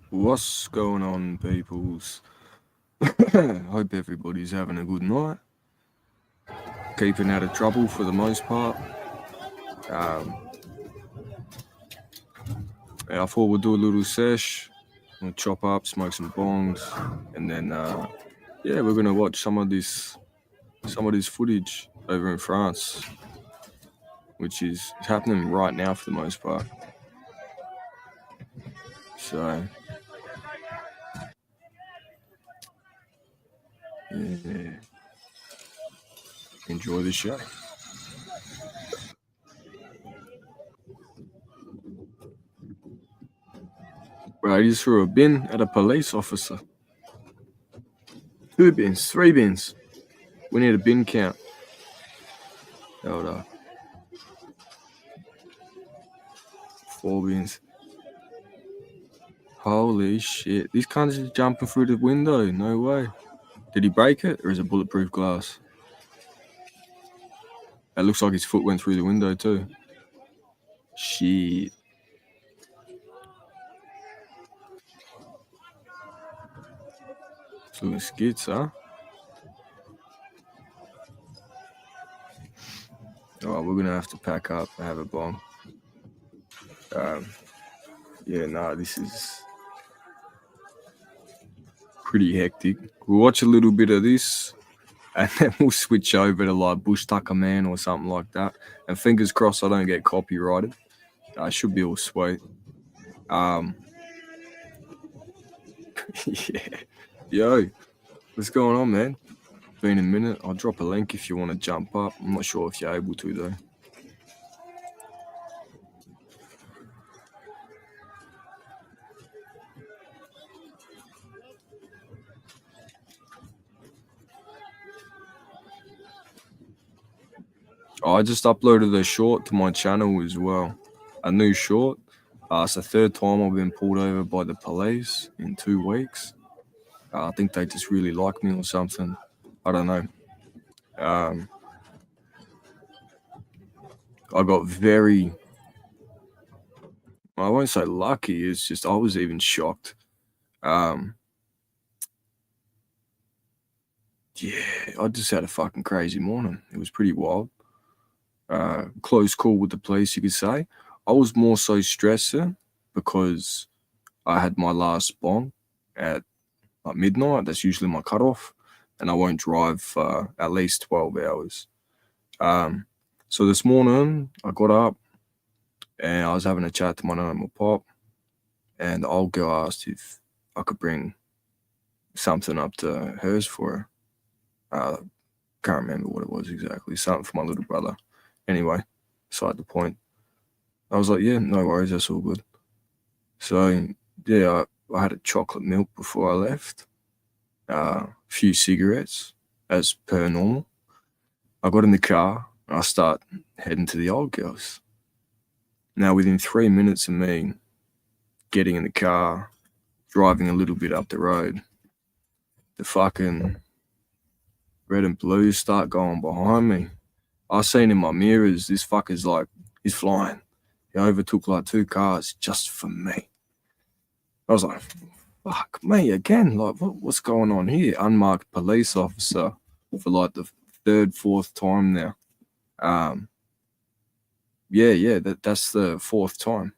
What's going on, peoples? Hope everybody's having a good night, keeping out of trouble for the most part. Um, I thought we'd do a little sesh, we'll chop up, smoke some bongs, and then we're gonna watch some of this footage over in France, which is happening right now for the most part. So yeah, enjoy the show. Right, he just threw a bin at a police officer. 2 bins, 3 bins. We need a bin count. Hold up. 4 bins. Holy shit. These cunts are jumping through the window. No way. Did he break it or is it bulletproof glass? It looks like his foot went through the window too. Shit. It's looking skits, huh? Alright, we're gonna have to pack up and have a bomb. This is pretty hectic. We'll watch a little bit of this and then we'll switch over to like Bush Tucker Man or something like that. And fingers crossed I don't get copyrighted. I should be all sweet. Yeah. Yo, what's going on, man? Been a minute. I'll drop a link if you want to jump up. I'm not sure if you're able to though. I just uploaded a short to my channel as well. A new short. It's the third time I've been pulled over by the police in 2 weeks. I think they just really like me or something. I don't know. I got very, I won't say lucky, it's just I was even shocked. I just had a fucking crazy morning. It was pretty wild. Close call with the police, you could say. I was more so stressing because I had my last bong at midnight. That's usually my cutoff, and I won't drive for at least 12 hours. So this morning I got up and I was having a chat to my nan and my pop, and the old girl asked if I could bring something up to hers for her. Can't remember what it was exactly. Something for my little brother. Anyway, beside the point. I was like, yeah, no worries, that's all good. So, yeah, I had a chocolate milk before I left, a few cigarettes, as per normal. I got in the car, and I start heading to the old girls. Now, within 3 minutes of me getting in the car, driving a little bit up the road, the fucking red and blues start going behind me. I seen in my mirrors, this fucker's like, he's flying. He overtook like 2 cars just for me. I was like, fuck me again. Like, what's going on here? Unmarked police officer for like the 3rd, 4th time now. That's the 4th time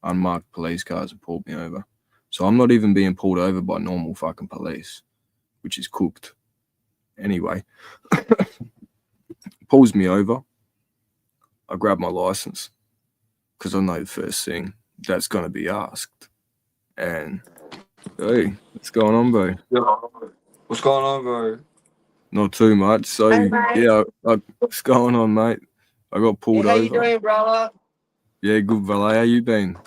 unmarked police cars have pulled me over. So I'm not even being pulled over by normal fucking police, which is cooked. Anyway, pulls me over. I grab my license because I know the first thing that's going to be asked. And hey, what's going on, bro? What's going on, bro? Not too much. So what's going on, mate? I got pulled Hey, how over. you doing, brother? Yeah, good, valet. How you been?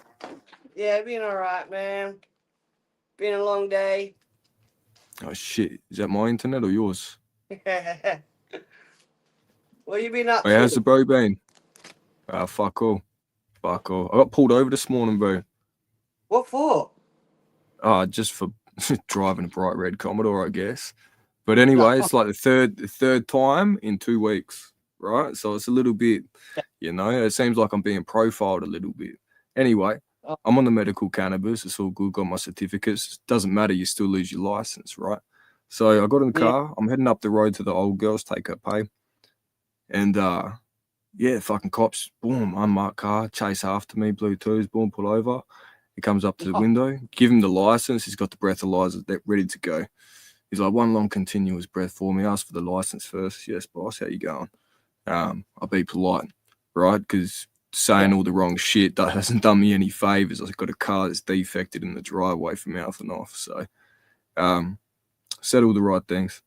Yeah, been all right, man. Been a long day. Oh shit, is that my internet or yours? What you been up Hey, how's the to? bro been? Fuck all. Fuck all. I got pulled over this morning, bro. What for? Just for driving a bright red Commodore, I guess. But anyway, it's like the third time in 2 weeks, right? So it's a little bit, it seems like I'm being profiled a little bit. Anyway, I'm on the medical cannabis. It's all good. Got my certificates. Doesn't matter. You still lose your license, right? So I got in the car. I'm heading up the road to the old girls, take her pay. And yeah, fucking cops, boom, unmarked car, chase after me, Bluetooth, boom, pull over. He comes up to the window, give him the license. He's got the breathalyzer ready to go. He's like, one long continuous breath for me. Ask for the license first. Yes, boss, how you going? I'll be polite, right? Because saying all the wrong shit that hasn't done me any favors. I've got a car that's defected in the driveway from mouthing off. So said all the right things.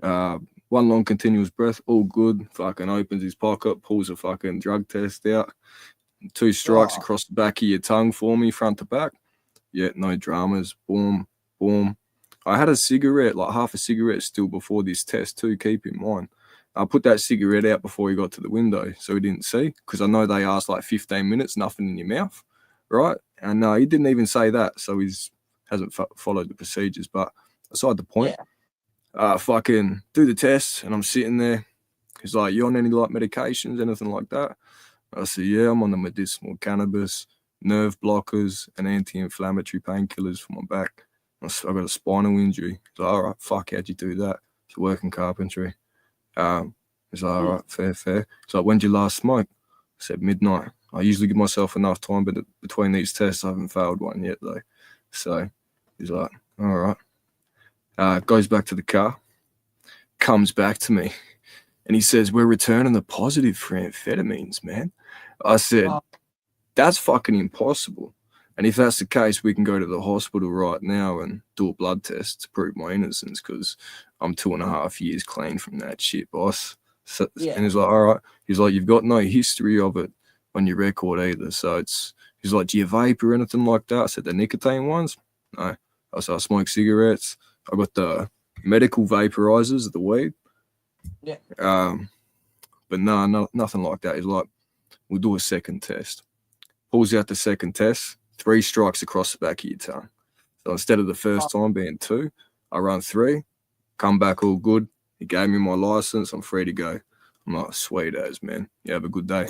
One long continuous breath, all good. Fucking opens his pocket, pulls a fucking drug test out. 2 strikes across the back of your tongue for me, front to back. Yeah, no dramas. Boom, boom. I had a cigarette, like half a cigarette still before this test too, keep in mind. I put that cigarette out before he got to the window so he didn't see, because I know they asked like 15 minutes, nothing in your mouth, right? And he didn't even say that, so he's hasn't followed the procedures. But aside the point, fucking do the test, and I'm sitting there. He's like, you on any like medications, anything like that? I said, yeah, I'm on the medicinal cannabis, nerve blockers, and anti-inflammatory painkillers for my back. I got a spinal injury. He's like, all right, fuck, how'd you do that? It's working carpentry. He's like, all right, fair. He's like, when did you last smoke? I said, midnight. I usually give myself enough time, but between these tests, I haven't failed one yet, though. So he's like, all right. Goes back to the car, comes back to me, and he says, we're returning the positive for amphetamines, man. I said, that's fucking impossible. And if that's the case, we can go to the hospital right now and do a blood test to prove my innocence, because I'm 2.5 years clean from that shit, boss. So, and he's like, all right. He's like, you've got no history of it on your record either. So he's like, do you vape or anything like that? I said, the nicotine ones? No. I said, I smoke cigarettes. I got the medical vaporizers, the weed. Yeah. But no, nothing like that. He's like, we'll do a second test. Pulls out the second test, 3 strikes across the back of your tongue. So instead of the first time being 2, I run 3, come back all good. He gave me my license. I'm free to go. I'm like, sweet as, man. You have a good day.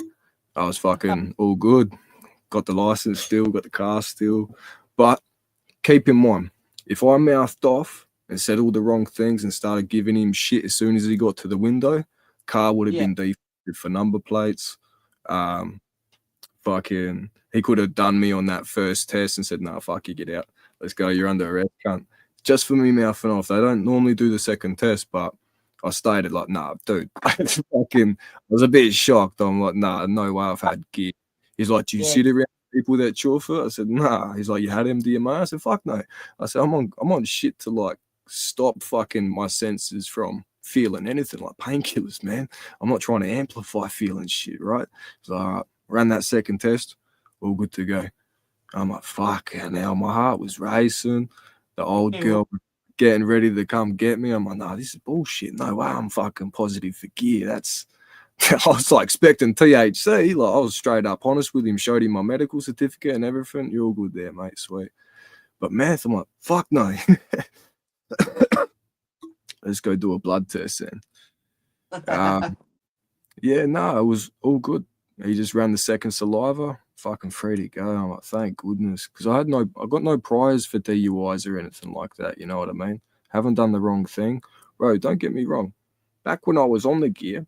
I was fucking all good. Got the license still, got the car still. But keep in mind, if I mouthed off and said all the wrong things and started giving him shit as soon as he got to the window, car would have been defected for number plates. Fucking, he could have done me on that first test and said, nah, fuck you, get out. Let's go, you're under arrest, cunt. Just for me mouthing off. They don't normally do the second test, but I stated like, nah, dude. I was a bit shocked. I'm like, nah, no way I've had gear. He's like, do you sit around people that chauffeur? I said, nah. He's like, you had MDMA? I said, fuck no. I said, I'm on shit to like stop fucking my senses from feeling anything, like painkillers, man. I'm not trying to amplify feeling shit, right? He's like, all right. Ran that second test, all good to go. I'm like, fuck, now my heart was racing. The old girl getting ready to come get me. I'm like, nah, this is bullshit. No way I'm fucking positive for gear. That's, I was like expecting THC. Like, I was straight up honest with him, showed him my medical certificate and everything. You're all good there, mate, sweet. But meth, I'm like, fuck no. Let's go do a blood test then. Yeah, no, it was all good. He just ran the second saliva, fucking free to go. I'm like, thank goodness, because I got no priors for DUIs or anything like that. You know what I mean? Haven't done the wrong thing, bro. Don't get me wrong. Back when I was on the gear,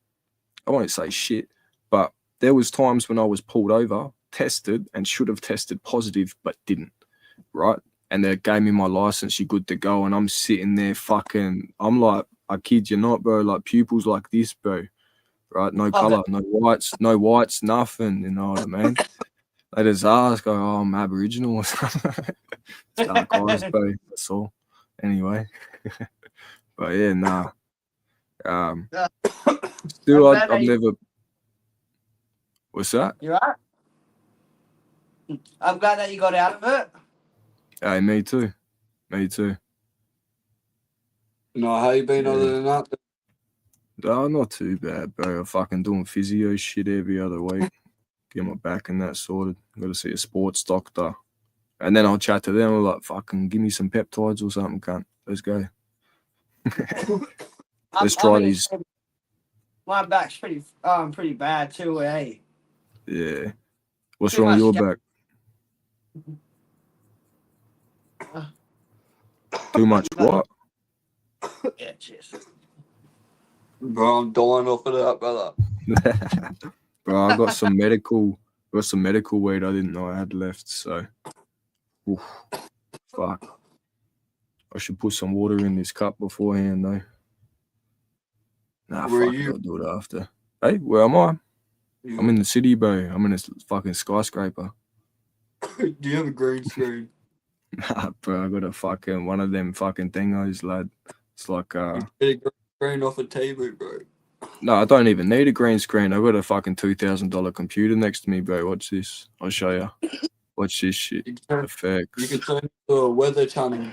I won't say shit, but there was times when I was pulled over, tested, and should have tested positive, but didn't. Right? And they gave me my license. You're good to go. And I'm sitting there, fucking. I'm like, I kid you not, bro. Like pupils like this, bro. Right, no color, no whites, nothing. You know what I mean? They just ask, oh, I'm Aboriginal or something. Dark eyes, bro. That's all. Anyway, but yeah, nah. Still, I've never. What's that? You right? I'm glad that you got out of it. Hey, me too. Me too. No, how you been other than that? Oh, not too bad, bro. I'm fucking doing physio shit every other week. Get my back and that sorted. Got to see a sports doctor. And then I'll chat to them. I'm like, fucking give me some peptides or something, cunt. Let's go. Let's try these. My back's pretty bad too, eh? Yeah. What's wrong with your back? Too much what? Yeah, cheers. Bro, I'm dying off of that, brother. Bro, I got some medical weed I didn't know I had left, so oof, fuck. I should put some water in this cup beforehand though. Nah, Where fuck it, you? I'll do it after. Hey, where am I? You, I'm in the city, bro. I'm in a fucking skyscraper. do you have a green screen? Nah, bro, I got a fucking one of them fucking thingos, lad. It's like Get a green screen off a TV, bro. no, I don't even need a green screen. I got a fucking $2,000 computer next to me, bro. Watch this. I'll show you. Watch this shit. You can Effects. turn it to a weather channel.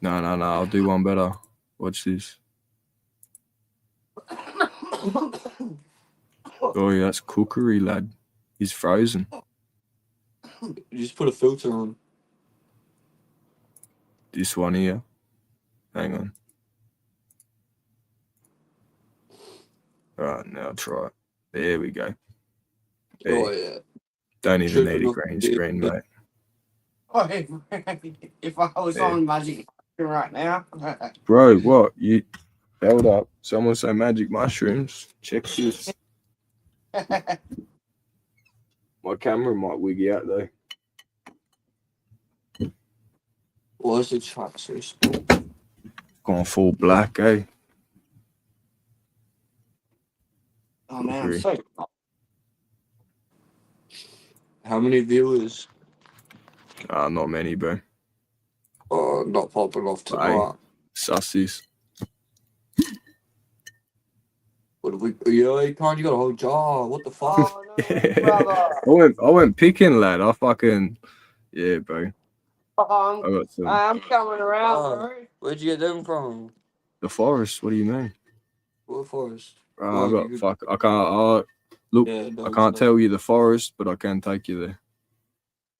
No. I'll do one better. Watch this. Oh, yeah, that's cookery, lad. He's frozen. You just put a filter on. This one here. Hang on. All right, now try it. There we go. Oh Hey, yeah. don't even Tripping need a off green the- screen, mate. Oh, if I was Yeah. on Magic right now. Bro, what? You held up. Someone say magic mushrooms. Check this. My camera might wig out though. Why is the chat so small? Going full black, eh? Oh man, I'm Agree. so How many viewers? Not many, bro. Not popping off Aye. tonight. Sus this. What have we? Yeah, you got a whole jar. What the fuck? Oh no, brother. I went picking, lad. I fucking yeah, bro. I got some I'm coming around, Oh. bro. Where'd you get them from? the forest. What do you mean? What forest? Bro, Well, I got you- fuck. I can't. Look, Yeah, no, I can't so- tell you the forest, but I can take you there.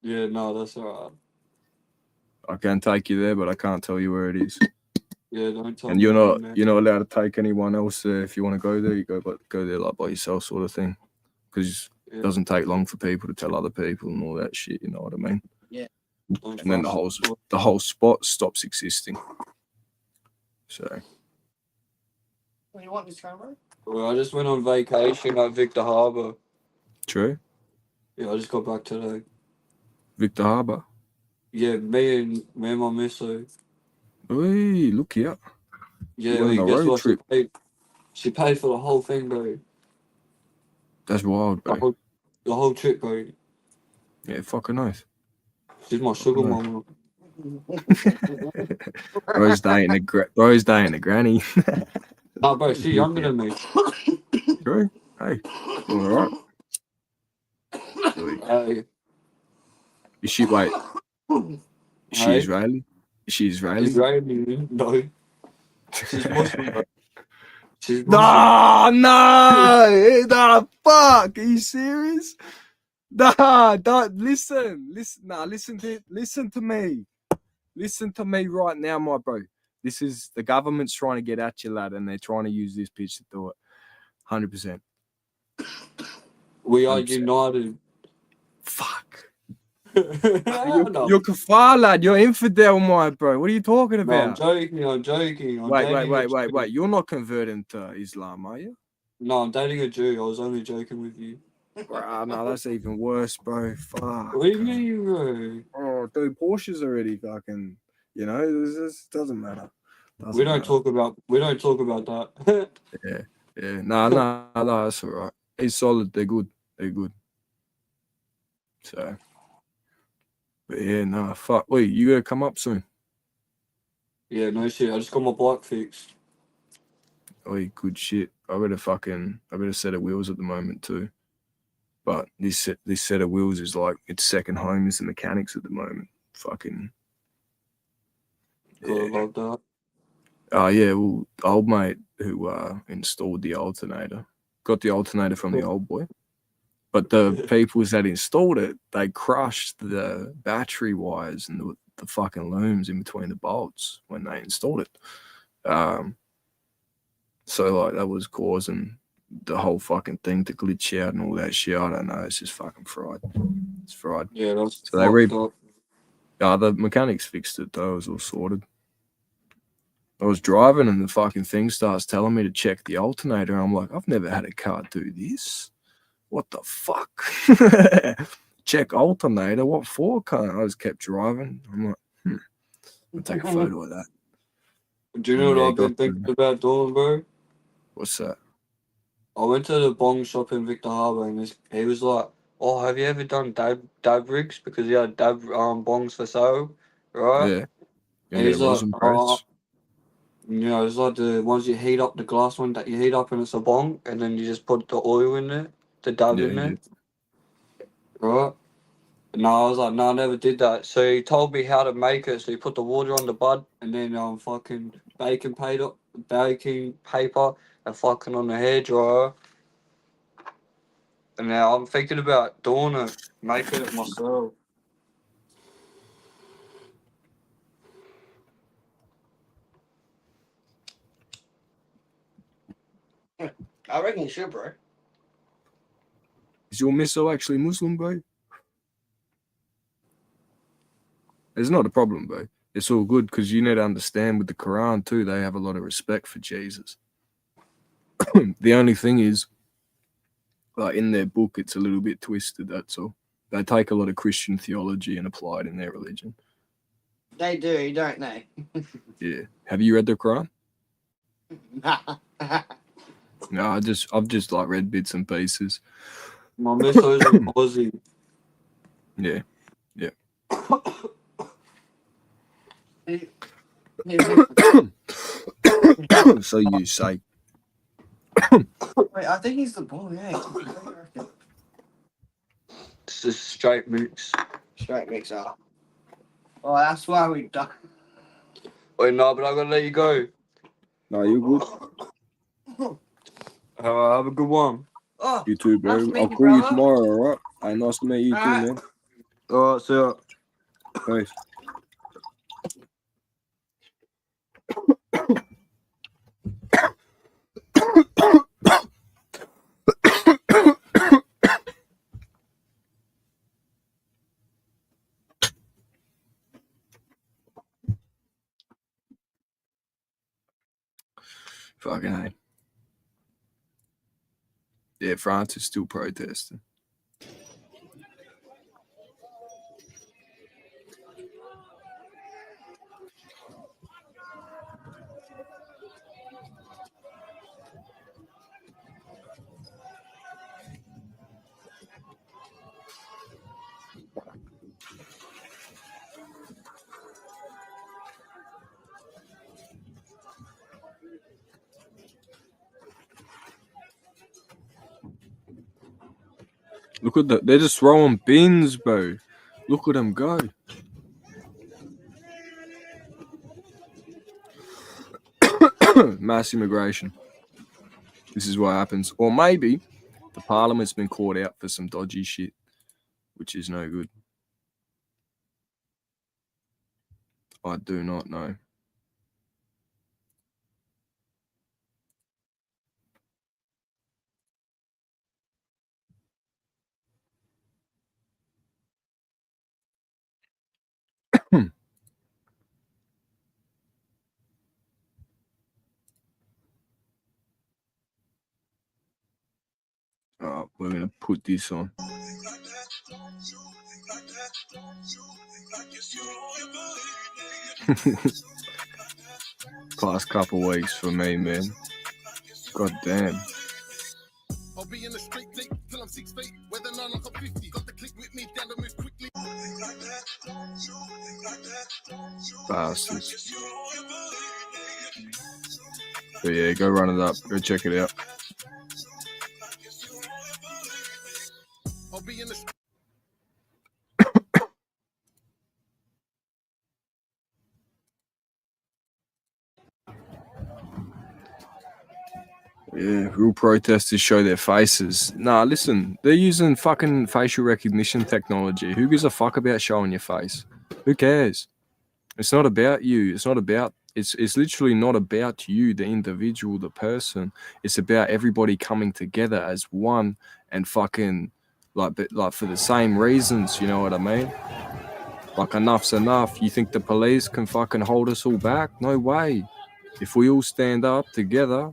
Yeah, no, that's alright. I can take you there, but I can't tell you where it is. Yeah, don't tell And me. you're man. not allowed to take anyone else there. If you want to go there, you go there like by yourself, sort of thing. Because Yeah, it doesn't take long for people to tell other people and all that shit. You know what I mean? don't And then the fuss. whole spot stops existing. So What do you want this camera? Well, I just went on vacation at Victor Harbour. true. Yeah, I just got back today. Victor Harbour. Yeah, me and my misso. Hey, look here. Yeah, We're on a guess road what? trip. She paid for the whole thing, bro. That's wild, bro. The whole trip, bro. Yeah, fucking nice. She's my sugar nice. mama. Bro's dating a granny. Nah, bro, she's younger than me. True. Hey, all right. Hey, Is she wait? Is she Hey? Israeli? Is she Israeli? Israeli, no. She's Muslim, bro. She's Muslim. No, fuck. Are you serious? Nah, don't listen. Listen to me. Listen to me right now, my bro. This is the government's trying to get at you, lad, and they're trying to use this pitch to do it. 100%. We are 100%. united. Fuck. No. You're kafar, lad. You're infidel, my bro. What are you talking No, I'm about? joking. I'm joking. I'm dating a Jew. Wait. You're not converting to Islam, are you? No, I'm dating a Jew. I was only joking with you. Bro, no, that's even worse, bro. Fuck. What do you mean, bro? Oh, dude, Porsche's already fucking. You know, this doesn't matter. We don't talk about that. Yeah. No, that's all right. He's solid. They're good. So, but yeah, no, fuck. Wait, you gotta come up soon. Yeah, no shit. I just got my bike fixed. Oh, good shit. I got a set of wheels at the moment too. But this set of wheels is like its second home is the mechanics at the moment. Fucking. Gotta love that. Oh yeah, well, old mate who installed the alternator got the alternator from the old boy, but the people that installed it, they crushed the battery wires and the fucking looms in between the bolts when they installed it. So like that was causing the whole fucking thing to glitch out and all that shit. I don't know. It's just fucking fried. It's fried. Yeah, that's So they fucked up. the mechanics fixed it though. It was all sorted. I was driving and the fucking thing starts telling me to check the alternator. I'm like, I've never had a car do this. What the fuck? Check alternator? What for? I just kept driving. I'm like, I'll take a photo of that. Do you know Yeah, what I've been thinking about doing, bro? What's that? I went to the bong shop in Victor Harbour and he was like, "Oh, have you ever done dab rigs?" Because he had dab bongs for sale, right? Yeah. And he's Yeah, like, rosin "Oh, press. you know, it's like the ones you heat up, the glass one that you heat up and it's a bong, and then you just put the oil in there, the dab in there, right?" No, I was like, no, I never did that. So he told me how to make it. So he put the water on the bud and then fucking baking paper and fucking on the hairdryer. And now I'm thinking about doing it, making it myself. I reckon you should, bro. Is your missile actually Muslim, bro? It's not a problem, bro. It's all good because you need to understand with the Quran too, they have a lot of respect for Jesus. The only thing is, like in their book, it's a little bit twisted, that's all. They take a lot of Christian theology and apply it in their religion. They do, don't they? Yeah. Have you read the Quran? No, I've just like read bits and pieces. My missus is Aussie. Yeah. So you say. Wait, I think he's the boy, yeah. It's just straight mix. Straight mixer. Oh, that's why we done. Wait, no, but I gotta let you go. No, you're good. Have a good one. Oh, You too, bro. nice to meet I'll you, call you brother. tomorrow, alright? Hey, nice to meet you too, Alright. man. Alright, see ya. Peace. Fucking hey. Yeah, France is still protesting. Look at that. They're just throwing bins, bro. Look at them go. Mass immigration. This is what happens. Or maybe the parliament's been caught out for some dodgy shit, which is no good. I do not know. We're going to put this on. Past couple weeks for me, man. God damn. I'll be in the straight plate till I'm 6 feet. Whether or not I'm 50, got the click with me, down the move quickly. Bastards. But yeah, go run it up. Go check it out. I'll be in the Yeah, real protesters show their faces. Nah, listen, they're using fucking facial recognition technology. Who gives a fuck about showing your face? Who cares? It's not about you. It's not about It's literally not about you, the individual, the person. It's about everybody coming together as one and fucking like for the same reasons. You know what I mean? Like enough's enough. You think the police can fucking hold us all back? No way. If we all stand up together,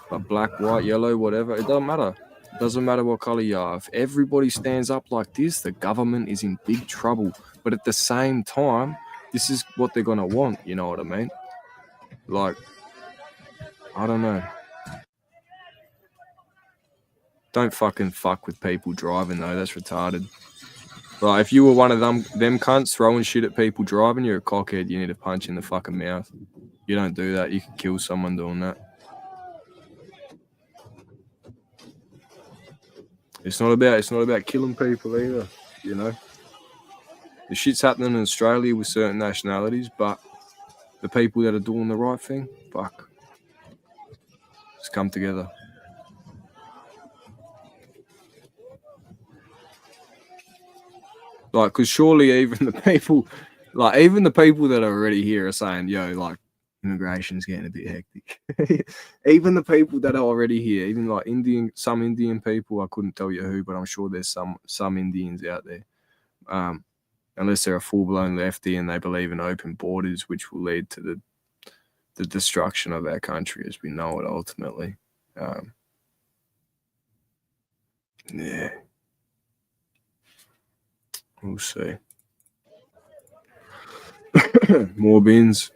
like black, white, yellow, whatever, it doesn't matter. It doesn't matter what color you are. If everybody stands up like this, the government is in big trouble. But at the same time, this is what they're gonna want. You know what I mean? Like, I don't know. Don't fucking fuck with people driving though. That's retarded. Like, if you were one of them cunts throwing shit at people driving, you're a cockhead. You need a punch in the fucking mouth. You don't do that. You can kill someone doing that. It's not about killing people either. You know, the shit's happening in Australia with certain nationalities, but the people that are doing the right thing, fuck, just come together. Like, because surely even the people that are already here are saying, yo, like, immigration's getting a bit hectic. Even the people that are already here, even like some Indian people, I couldn't tell you who, but I'm sure there's some Indians out there. Unless they're a full-blown lefty and they believe in open borders, which will lead to the destruction of our country as we know it ultimately. Yeah. We'll see. More bins.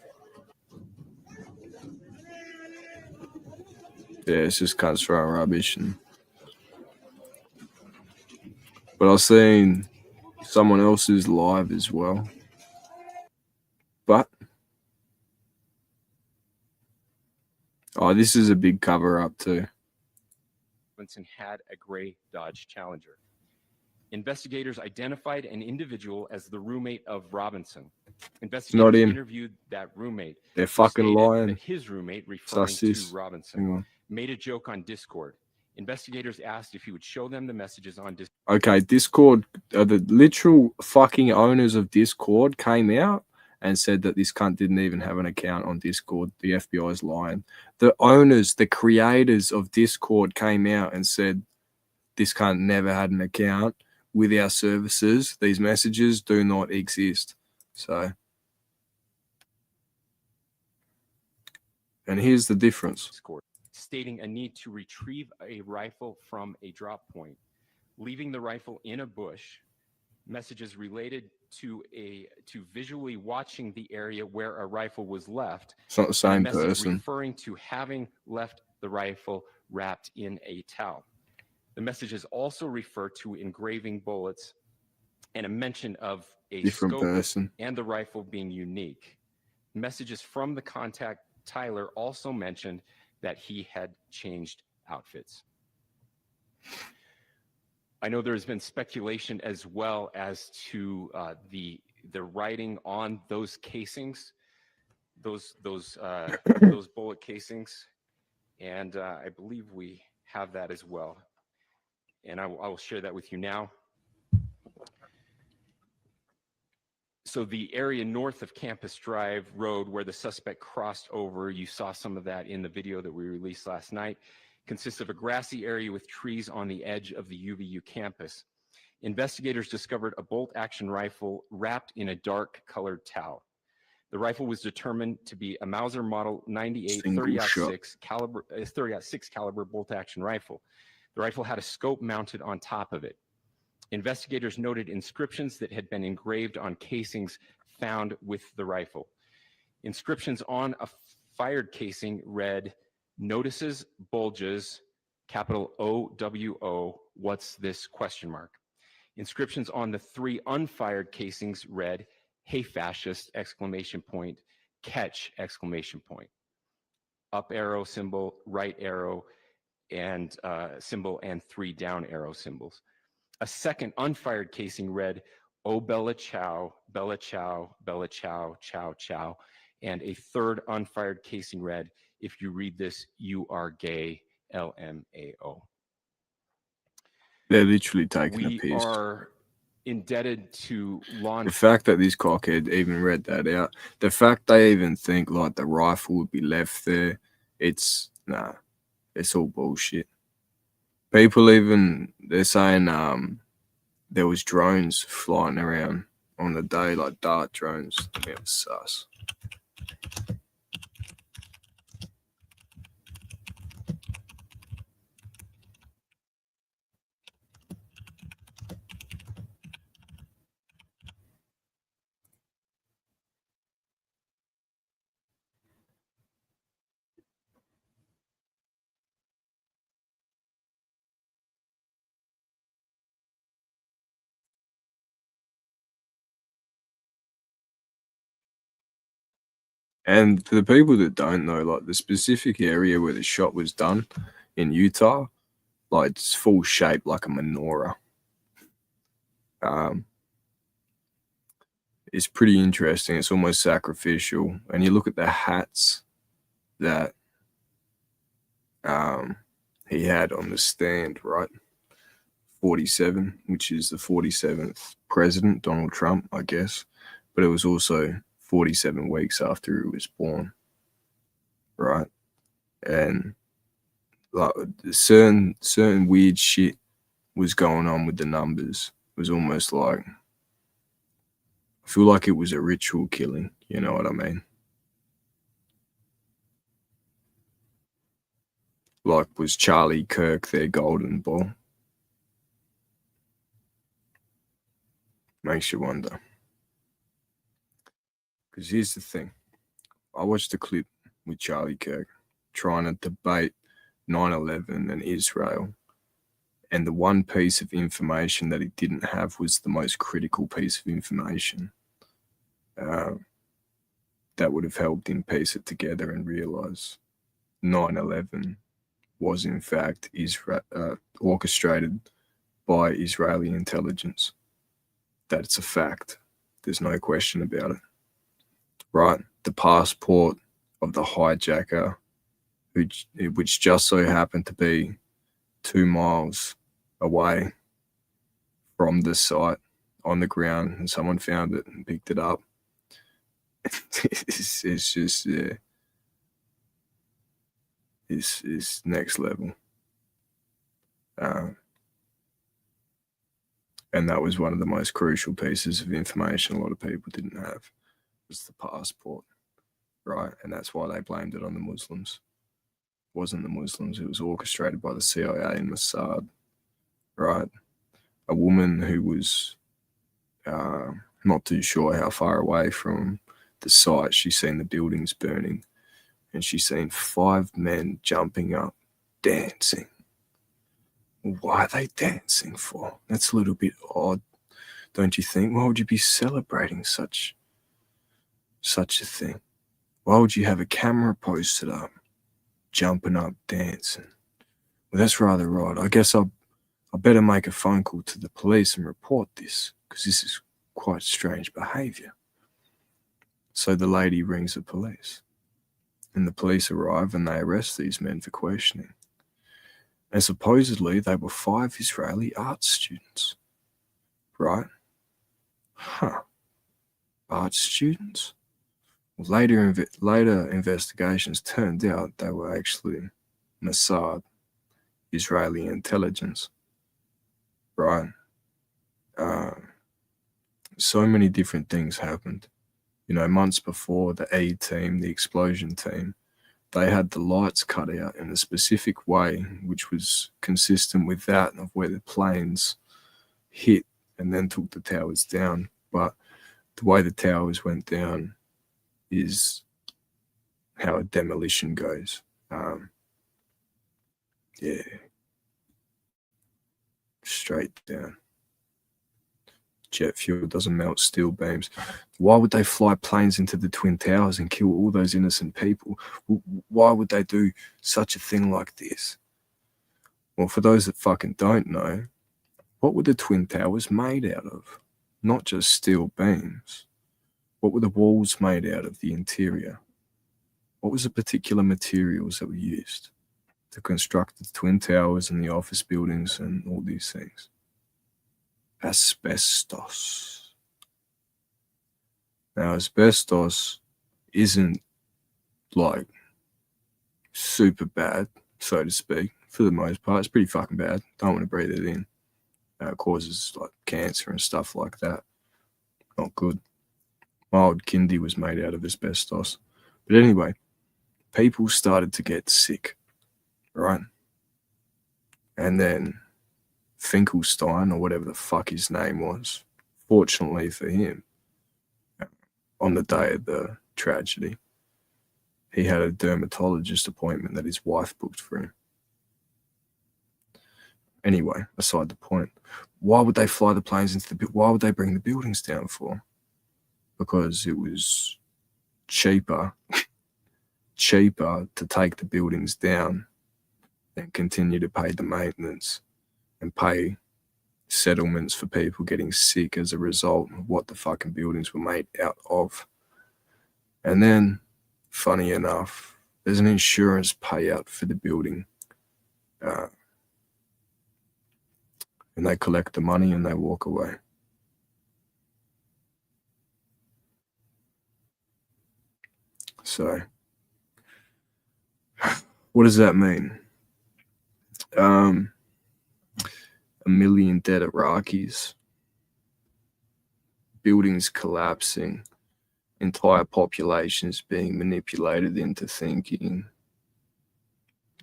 Yeah, it's just cunts throwing rubbish. But I've seen someone else's live as well. But this is a big cover-up too. Robinson had a gray Dodge Challenger. Investigators identified an individual as the roommate of Robinson. Investigators interviewed that roommate. They're fucking lying. That his roommate, referring to Robinson, made a joke on Discord. Investigators asked if he would show them the messages on Discord. Okay, Discord, the literal fucking owners of Discord came out and said that this cunt didn't even have an account on Discord. The FBI's lying. The owners, the creators of Discord came out and said this cunt never had an account with our services. These messages do not exist. So, and here's the difference. Stating a need to retrieve a rifle from a drop point, leaving the rifle in a bush, messages related to visually watching the area where a rifle was left. It's not the same person. Referring to having left the rifle wrapped in a towel. The messages also refer to engraving bullets and a mention of a different scope person and the rifle being unique. Messages from the contact, Tyler, also mentioned that he had changed outfits. I know there's been speculation as well as to the writing on those casings, those bullet casings, and I believe we have that as well. And I will share that with you now. So the area north of Campus Drive Road where the suspect crossed over, you saw some of that in the video that we released last night, consists of a grassy area with trees on the edge of the UVU campus. Investigators discovered a bolt-action rifle wrapped in a dark-colored towel. The rifle was determined to be a Mauser Model 98 30-06 caliber bolt-action rifle. The rifle had a scope mounted on top of it. Investigators noted inscriptions that had been engraved on casings found with the rifle. Inscriptions on a fired casing read, "Notices, bulges, capital OWO, what's this, question mark." Inscriptions on the 3 unfired casings read, "Hey fascist, exclamation point, catch, exclamation point." Up arrow symbol, right arrow, and symbol, and 3 down arrow symbols. A second unfired casing read, "Oh Bella Chow, Bella Chow, Bella Chow, Chow Chow." And a third unfired casing read, "If you read this, you are gay, LMAO." They're literally taking a piss. We are indebted to law The fact that this cockhead even read that out, the fact they even think like the rifle would be left there, it's all bullshit. People even, they're saying there was drones flying around on the day, like dart drones. It was sus. And for the people that don't know, like the specific area where the shot was done in Utah, like it's full shape like a menorah. It's pretty interesting. It's almost sacrificial. And you look at the hats that he had on the stand, right? 47, which is the 47th president, Donald Trump, I guess. But it was also 47 weeks after he was born, right? And like certain weird shit was going on with the numbers. It was almost like, I feel like it was a ritual killing, you know what I mean? Like, was Charlie Kirk their golden ball? Makes you wonder. Because here's the thing. I watched a clip with Charlie Kirk trying to debate 9/11 and Israel. And the one piece of information that he didn't have was the most critical piece of information that would have helped him piece it together and realize 9/11 was in fact orchestrated by Israeli intelligence. That's a fact. There's no question about it. Right? The passport of the hijacker, which just so happened to be 2 miles away from the site on the ground, and someone found it and picked it up. It's just, yeah, it's next level. And that was one of the most crucial pieces of information a lot of people didn't have, was the passport, right? And that's why they blamed it on the Muslims. It wasn't the Muslims, it was orchestrated by the CIA and Mossad, right? A woman who was not too sure how far away from the site, she's seen the buildings burning, and she's seen 5 men jumping up, dancing. Why are they dancing for? That's a little bit odd, don't you think? Why would you be celebrating such a thing? Why would you have a camera posted up, jumping up, dancing? Well, that's rather odd. I guess I better make a phone call to the police and report this, because this is quite strange behavior. So the lady rings the police, and the police arrive and they arrest these men for questioning. And supposedly they were 5 Israeli art students, right? Huh. Art students? Well, later investigations turned out they were actually Mossad, Israeli intelligence, right? So many different things happened. You know, months before, the A-team, the explosion team, they had the lights cut out in a specific way, which was consistent with that of where the planes hit and then took the towers down. But the way the towers went down is how a demolition goes. Yeah. Straight down. Jet fuel doesn't melt steel beams. Why would they fly planes into the Twin Towers and kill all those innocent people? Why would they do such a thing like this? Well, for those that fucking don't know, what were the Twin Towers made out of? Not just steel beams. What were the walls made out of, the interior? What was the particular materials that were used to construct the Twin Towers and the office buildings and all these things? asbestos. Now, asbestos isn't like super bad, so to speak, for the most part. It's pretty fucking bad. Don't want to breathe it in. It causes like cancer and stuff like that. Not good. My old kindy was made out of asbestos. But anyway, people started to get sick, right? And then Finkelstein, or whatever the fuck his name was, fortunately for him, on the day of the tragedy, he had a dermatologist appointment that his wife booked for him. Anyway, aside the point, why would they fly the planes into why would they bring the buildings down for? Because it was cheaper to take the buildings down than continue to pay the maintenance and pay settlements for people getting sick as a result of what the fucking buildings were made out of. And then, funny enough, there's an insurance payout for the building. And they collect the money and they walk away. So, what does that mean? 1 million dead Iraqis, buildings collapsing, entire populations being manipulated into thinking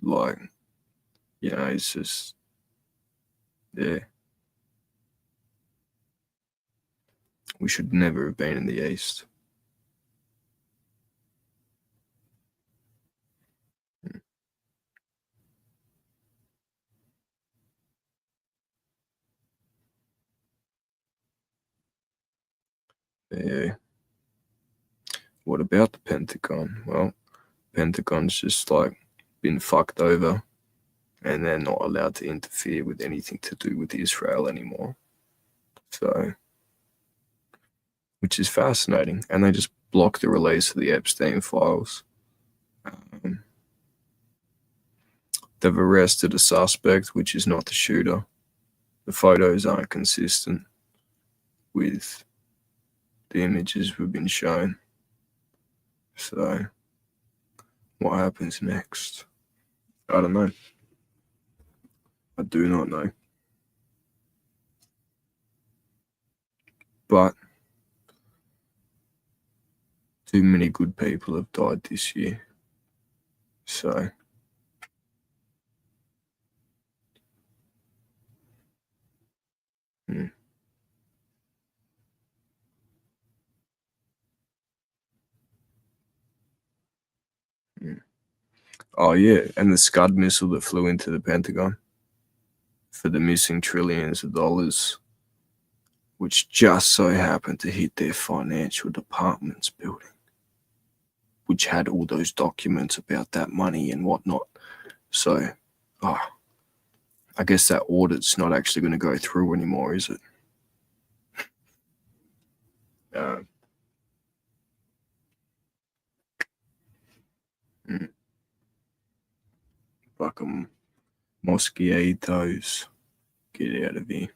like, it's just, yeah. We should never have been in the East. Yeah. What about the Pentagon? Well, Pentagon's just like been fucked over and they're not allowed to interfere with anything to do with Israel anymore. So, which is fascinating. And they just blocked the release of the Epstein files. They've arrested a suspect, which is not the shooter. The photos aren't consistent with the images we've been shown. So, what happens next? I don't know. I do not know. But too many good people have died this year. So, Oh, yeah. And the Scud missile that flew into the Pentagon for the missing trillions of dollars, which just so happened to hit their financial department's building, which had all those documents about that money and whatnot. So, I guess that audit's not actually going to go through anymore, is it? Fucking mosquitoes. Get out of here.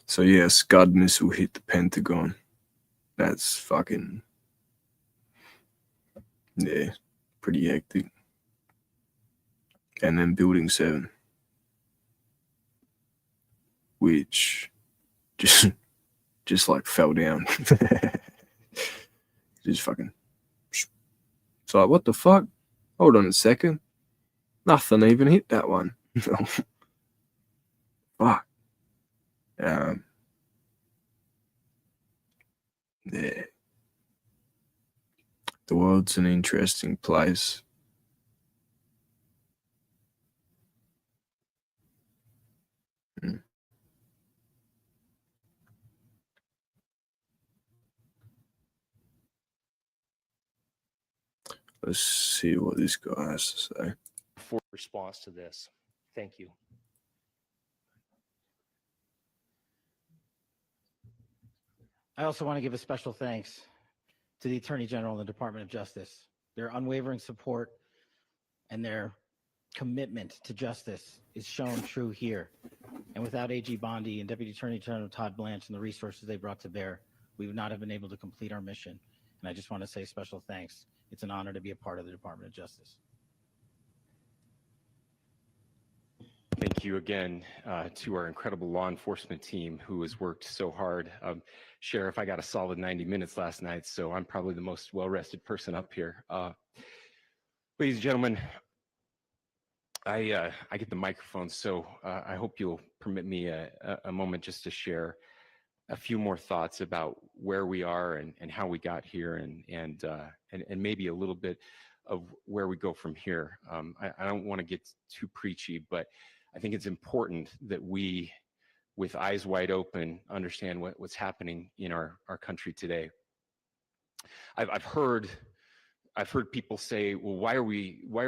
So yeah, Scud missile hit the Pentagon. That's fucking, yeah, pretty hectic. And then Building 7, which just like fell down. Just fucking. It's like, what the fuck? Hold on a second. Nothing even hit that one. Fuck. Yeah. The world's an interesting place. Let's see what this guy has to say. For response to this. Thank you. I also want to give a special thanks to the Attorney General and the Department of Justice. Their unwavering support and their commitment to justice is shown true here. And without AG Bondi and Deputy Attorney General Todd Blanche and the resources they brought to bear, we would not have been able to complete our mission. And I just want to say special thanks. It's an honor to be a part of the Department of Justice. Thank you again to our incredible law enforcement team who has worked so hard. Sheriff, I got a solid 90 minutes last night, so I'm probably the most well-rested person up here. Ladies and gentlemen, I get the microphone, so I hope you'll permit me a moment just to share a few more thoughts about where we are and how we got here, and maybe a little bit of where we go from here. I don't want to get too preachy, but I think it's important that we, with eyes wide open, understand what's happening in our country today. I've heard people say, well, why are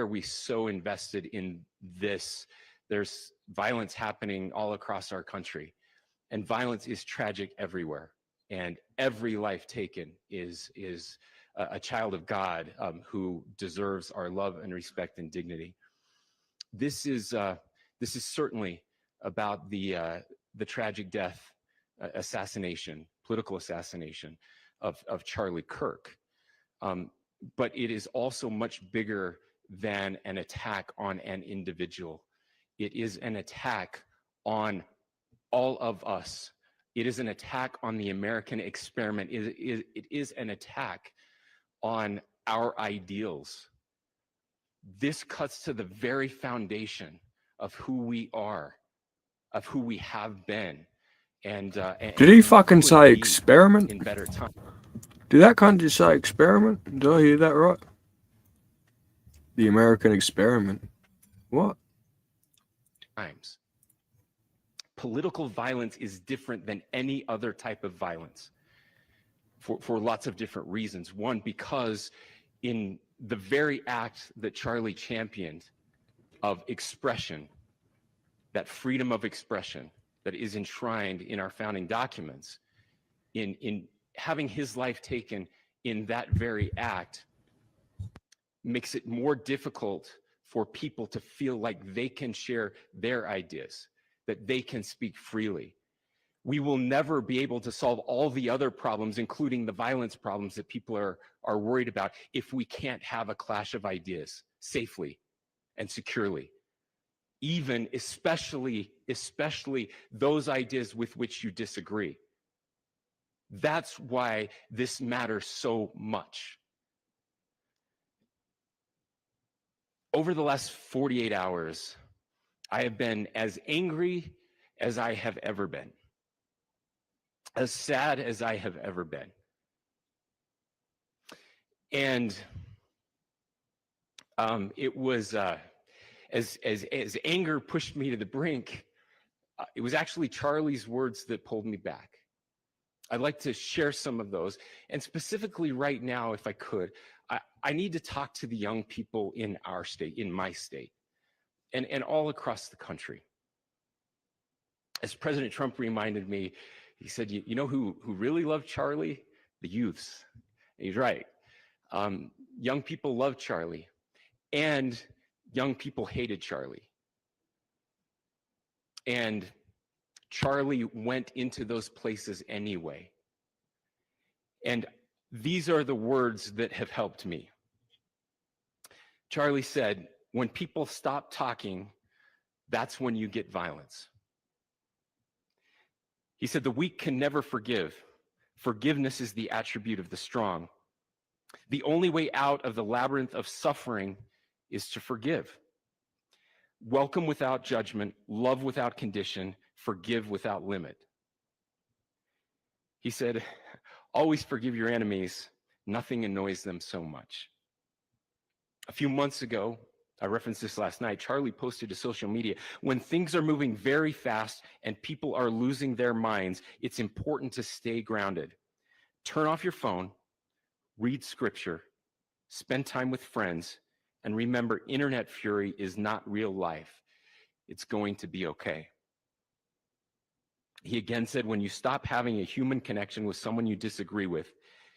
we so invested in this? There's violence happening all across our country, and violence is tragic everywhere, and every life taken is a child of God who deserves our love and respect and dignity. This is certainly about the tragic death, political assassination of Charlie Kirk. But it is also much bigger than an attack on an individual. It is an attack on all of us. It is an attack on the American experiment. It is an attack on our ideals. This cuts to the very foundation of who we are, of who we have been. And did he fucking say experiment? In better time. Did that kind of just say experiment? Did I hear that right? The American experiment. What? Times. Political violence is different than any other type of violence for lots of different reasons. One, because in the very act that Charlie championed of expression, that freedom of expression that is enshrined in our founding documents, in having his life taken in that very act, makes it more difficult for people to feel like they can share their ideas, that they can speak freely. We will never be able to solve all the other problems, including the violence problems that people are worried about, if we can't have a clash of ideas safely and securely. Even, especially those ideas with which you disagree. That's why this matters so much. Over the last 48 hours, I have been as angry as I have ever been, as sad as I have ever been. And it was, as anger pushed me to the brink, it was actually Charlie's words that pulled me back. I'd like to share some of those. And specifically right now, if I could, I need to talk to the young people in our state, in my state, and all across the country. As President Trump reminded me, he said, you know who really loved Charlie? The youths. And he's right. Young people loved Charlie, and young people hated Charlie. And Charlie went into those places anyway. And these are the words that have helped me. Charlie said, when people stop talking, that's when you get violence. He said, the weak can never forgive. Forgiveness is the attribute of the strong. The only way out of the labyrinth of suffering is to forgive. Welcome without judgment, love without condition, forgive without limit. He said, always forgive your enemies. Nothing annoys them so much. A few months ago, I referenced this last night, Charlie posted to social media, when things are moving very fast and people are losing their minds, it's important to stay grounded. Turn off your phone, read scripture, spend time with friends, and remember, internet fury is not real life. It's going to be okay. He again said, when you stop having a human connection with someone you disagree with,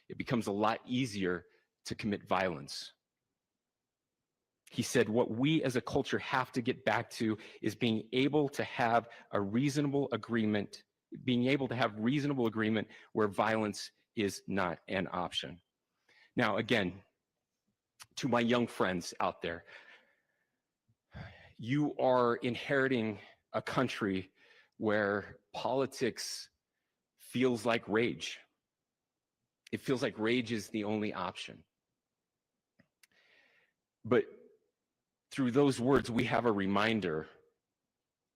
it becomes a lot easier to commit violence. He said, what we as a culture have to get back to is being able to have a reasonable agreement, where violence is not an option. Now, again, to my young friends out there, you are inheriting a country where politics feels like rage. It feels like rage is the only option. But through those words, we have a reminder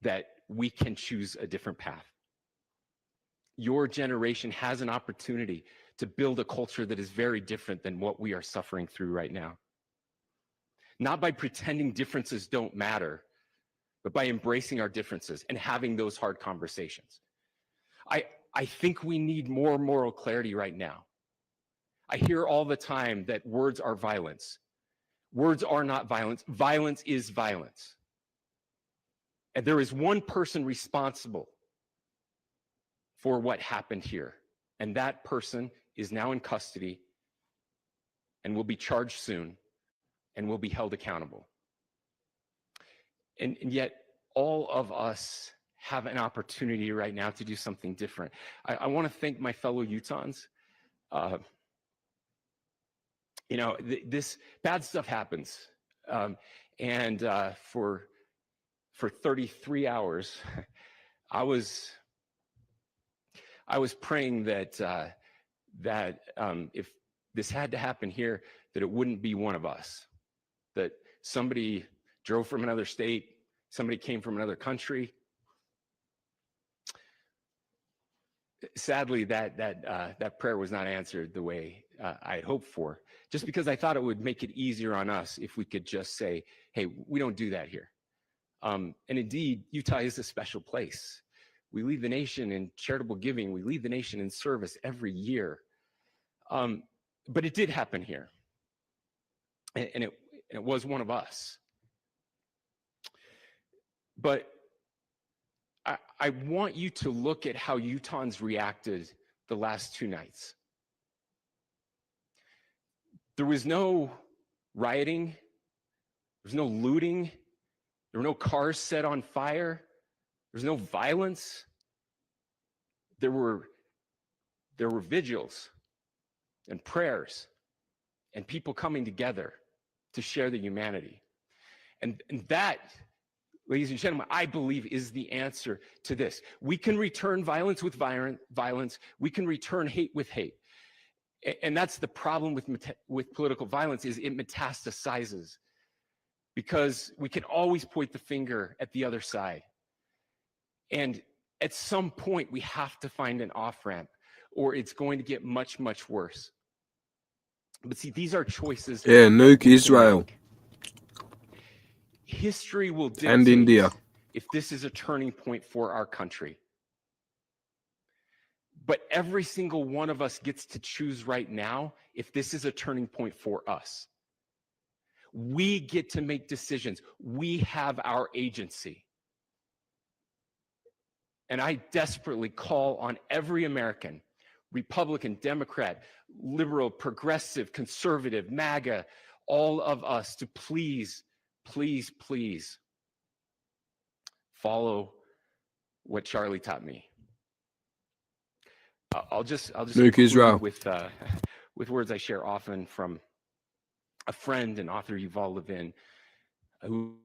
that we can choose a different path. Your generation has an opportunity to build a culture that is very different than what we are suffering through right now. Not by pretending differences don't matter, but by embracing our differences and having those hard conversations. I think we need more moral clarity right now. I hear all the time that words are violence. Words are not violence. Violence is violence. And there is one person responsible for what happened here. And that person is now in custody and will be charged soon and will be held accountable. And yet, all of us have an opportunity right now to do something different. I want to thank my fellow Utahns. This bad stuff happens. For 33 hours, I was praying that if this had to happen here, that it wouldn't be one of us, that somebody drove from another state, somebody came from another country. Sadly, that prayer was not answered the way I had hoped for, just because I thought it would make it easier on us if we could just say, hey, we don't do that here. And indeed, Utah is a special place. We lead the nation in charitable giving. We lead the nation in service every year. But it did happen here. And it was one of us. But I want you to look at how Utahns reacted the last 2 nights. There was no rioting. There was no looting. There were no cars set on fire. There was no violence. There were vigils and prayers and people coming together to share the humanity. And that, ladies and gentlemen, I believe is the answer to this. We can return violence with violence. We can return hate with hate. And that's the problem with political violence, is it metastasizes, because we can always point the finger at the other side. And at some point, we have to find an off-ramp, or it's going to get much, much worse. But see, these are choices. Yeah, nuke Israel. History will dictate and India. if this is a turning point for our country. But every single one of us gets to choose right now if this is a turning point for us. We get to make decisions. We have our agency. And I desperately call on every American, Republican, Democrat, liberal, progressive, conservative, MAGA, all of us to please, please, please follow what Charlie taught me. I'll just Nuke Israel. with words I share often from a friend and author, Yuval Levin, who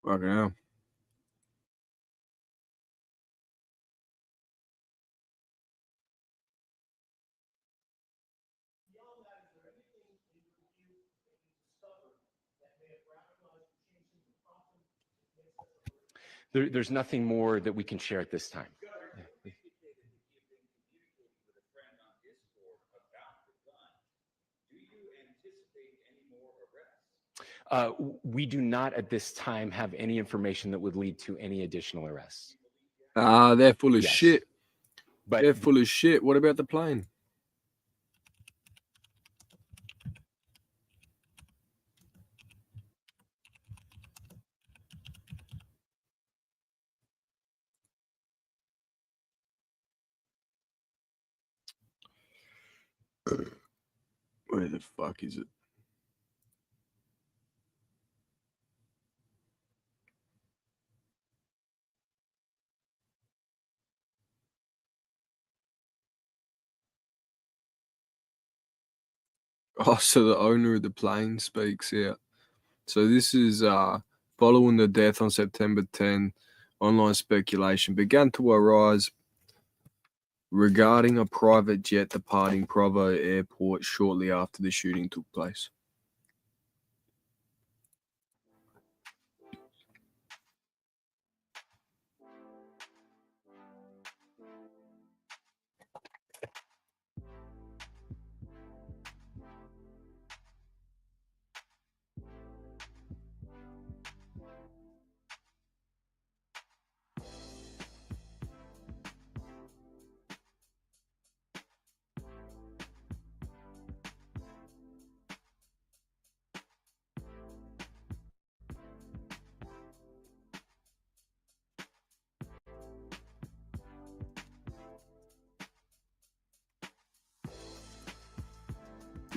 Fucking hell. There's nothing more that we can share at this time. We do not at this time have any information that would lead to any additional arrests. They're full of Yes. shit. But They're full of shit. What about the plane? Where the fuck is it? Oh, so the owner of the plane speaks out. So this is following the death on September 10, online speculation began to arise regarding a private jet departing Provo Airport shortly after the shooting took place.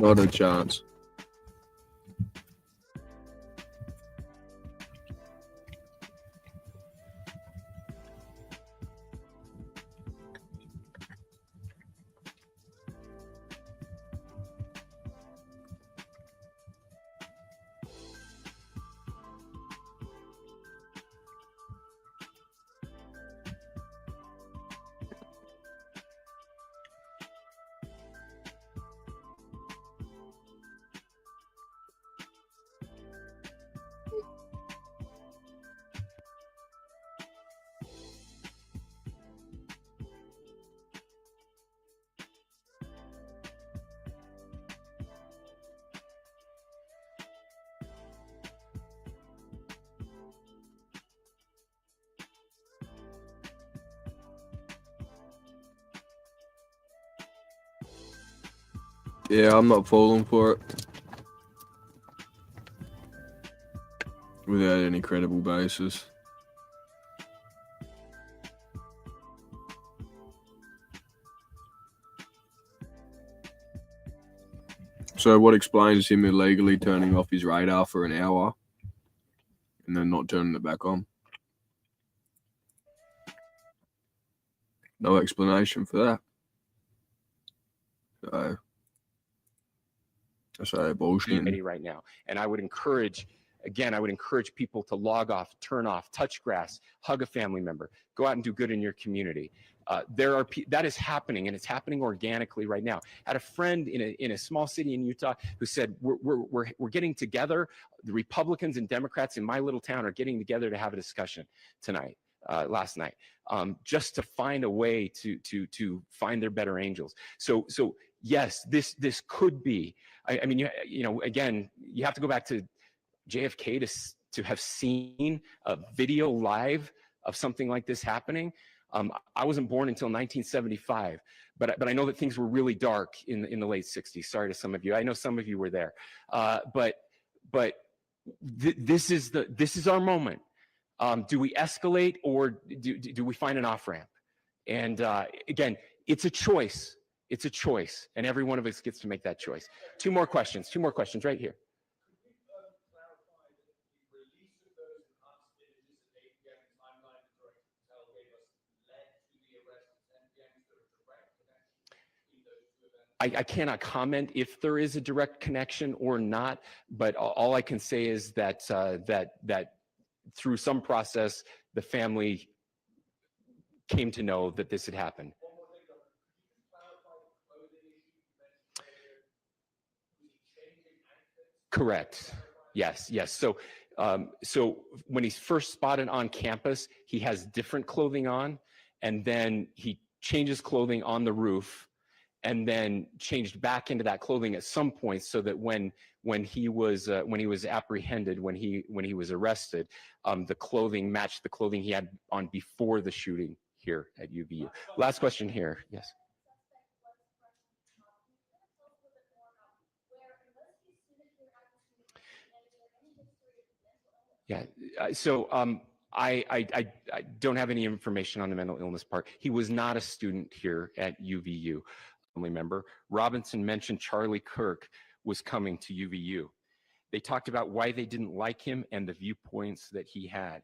Not a chance. Yeah, I'm not falling for it. Without any credible basis. So what explains him illegally turning off his radar for an hour and then not turning it back on? No explanation for that. So that's bullshit. Right now, and I would encourage people to log off, turn off, touch grass, hug a family member, go out and do good in your community. That is happening, and it's happening organically right now. I had a friend in a small city in Utah who said, we're getting together. The Republicans and Democrats in my little town are getting together to have a discussion tonight. Last night, just to find a way to find their better angels. So yes, this could be. I mean, you know, again, you have to go back to JFK to have seen a video live of something like this happening. I wasn't born until 1975, but I know that things were really dark in the late 60s. Sorry to some of you. I know some of you were there, but this is our moment. Do we escalate, or do we find an off-ramp? And again, it's a choice. It's a choice, and every one of us gets to make that choice. Two more questions right here. I cannot comment if there is a direct connection or not, but all I can say is that through some process, the family came to know that this had happened. Correct. Yes, yes. So when he's first spotted on campus, he has different clothing on, and then he changes clothing on the roof, and then changed back into that clothing at some point, so that when he was apprehended, when he was arrested, the clothing matched the clothing he had on before the shooting here at UVU. Last question here. Yes. Yeah. I don't have any information on the mental illness part. He was not a student here at UVU. Family member Robinson mentioned Charlie Kirk was coming to UVU. They talked about why they didn't like him and the viewpoints that he had.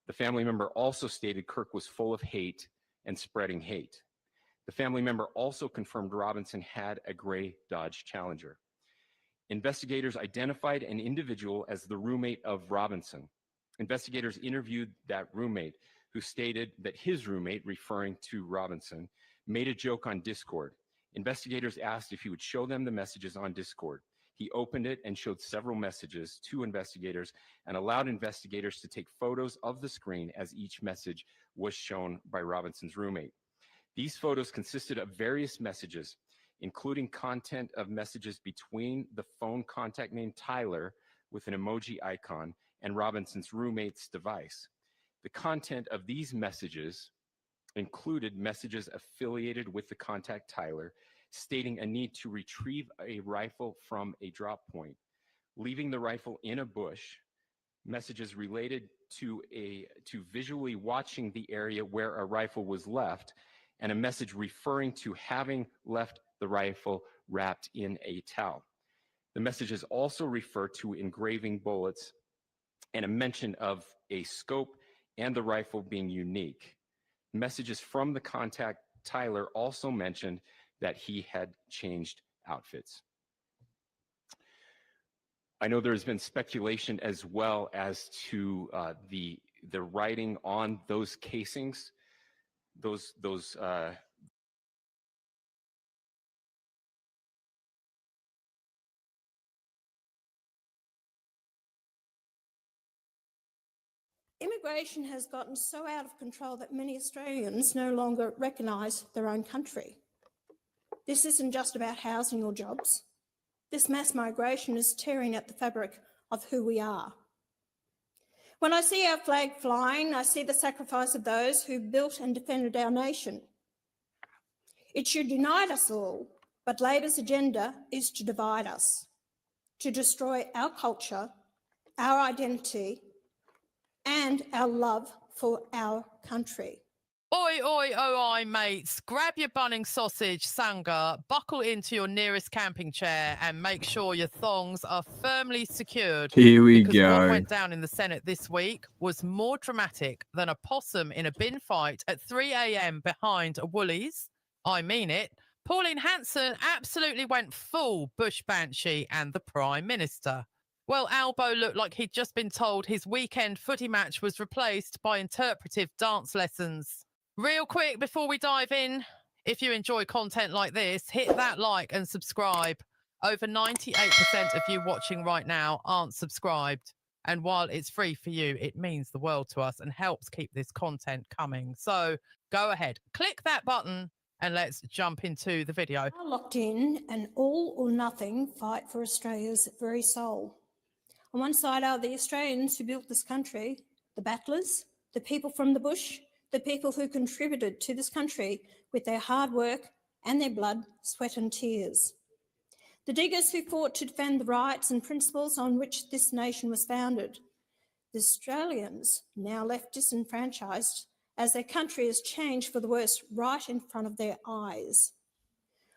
The family member also stated Kirk was full of hate and spreading hate. The family member also confirmed Robinson had a gray Dodge Challenger. Investigators identified an individual as the roommate of Robinson. Investigators interviewed that roommate, who stated that his roommate, referring to Robinson, made a joke on Discord. Investigators asked if he would show them the messages on Discord. He opened it and showed several messages to investigators and allowed investigators to take photos of the screen as each message was shown by Robinson's roommate. These photos consisted of various messages, including content of messages between the phone contact named Tyler with an emoji icon and Robinson's roommate's device. The content of these messages included messages affiliated with the contact Tyler, stating a need to retrieve a rifle from a drop point, leaving the rifle in a bush, messages related to visually watching the area where a rifle was left, and a message referring to having left the rifle wrapped in a towel. The messages also refer to engraving bullets and a mention of a scope and the rifle being unique. Messages from the contact Tyler also mentioned that he had changed outfits. I know there's been speculation as well as to the writing on those casings, Immigration has gotten so out of control that many Australians no longer recognise their own country. This isn't just about housing or jobs. This mass migration is tearing at the fabric of who we are. When I see our flag flying, I see the sacrifice of those who built and defended our nation. It should unite us all, but Labor's agenda is to divide us, to destroy our culture, our identity, and our love for our country. Oi, oi, oi, mates. Grab your Bunnings sausage, sanga, buckle into your nearest camping chair, and make sure your thongs are firmly secured. Here we because go. what went down in the Senate this week was more dramatic than a possum in a bin fight at 3 a.m. behind a Woolies. I mean it. Pauline Hanson absolutely went full Bush Banshee and the Prime Minister. Well, Albo looked like he'd just been told his weekend footy match was replaced by interpretive dance lessons. Real quick before we dive in, if you enjoy content like this, hit that like and subscribe. Over 98% of you watching right now aren't subscribed. And while it's free for you, it means the world to us and helps keep this content coming. So go ahead, click that button and let's jump into the video. We are locked in an all or nothing fight for Australia's very soul. On one side are the Australians who built this country, the battlers, the people from the bush, the people who contributed to this country with their hard work and their blood, sweat and tears. The diggers who fought to defend the rights and principles on which this nation was founded. The Australians, now left disenfranchised as their country has changed for the worse right in front of their eyes.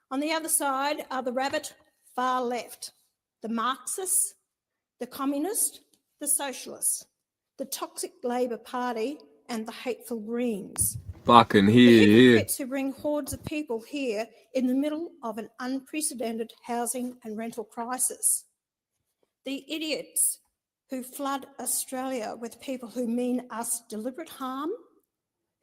On the other side are the rabid far left, the Marxists, the communists, the socialists, the toxic Labor Party and the hateful Greens. Fucking The here. hypocrites who bring hordes of people here in the middle of an unprecedented housing and rental crisis. The idiots who flood Australia with people who mean us deliberate harm,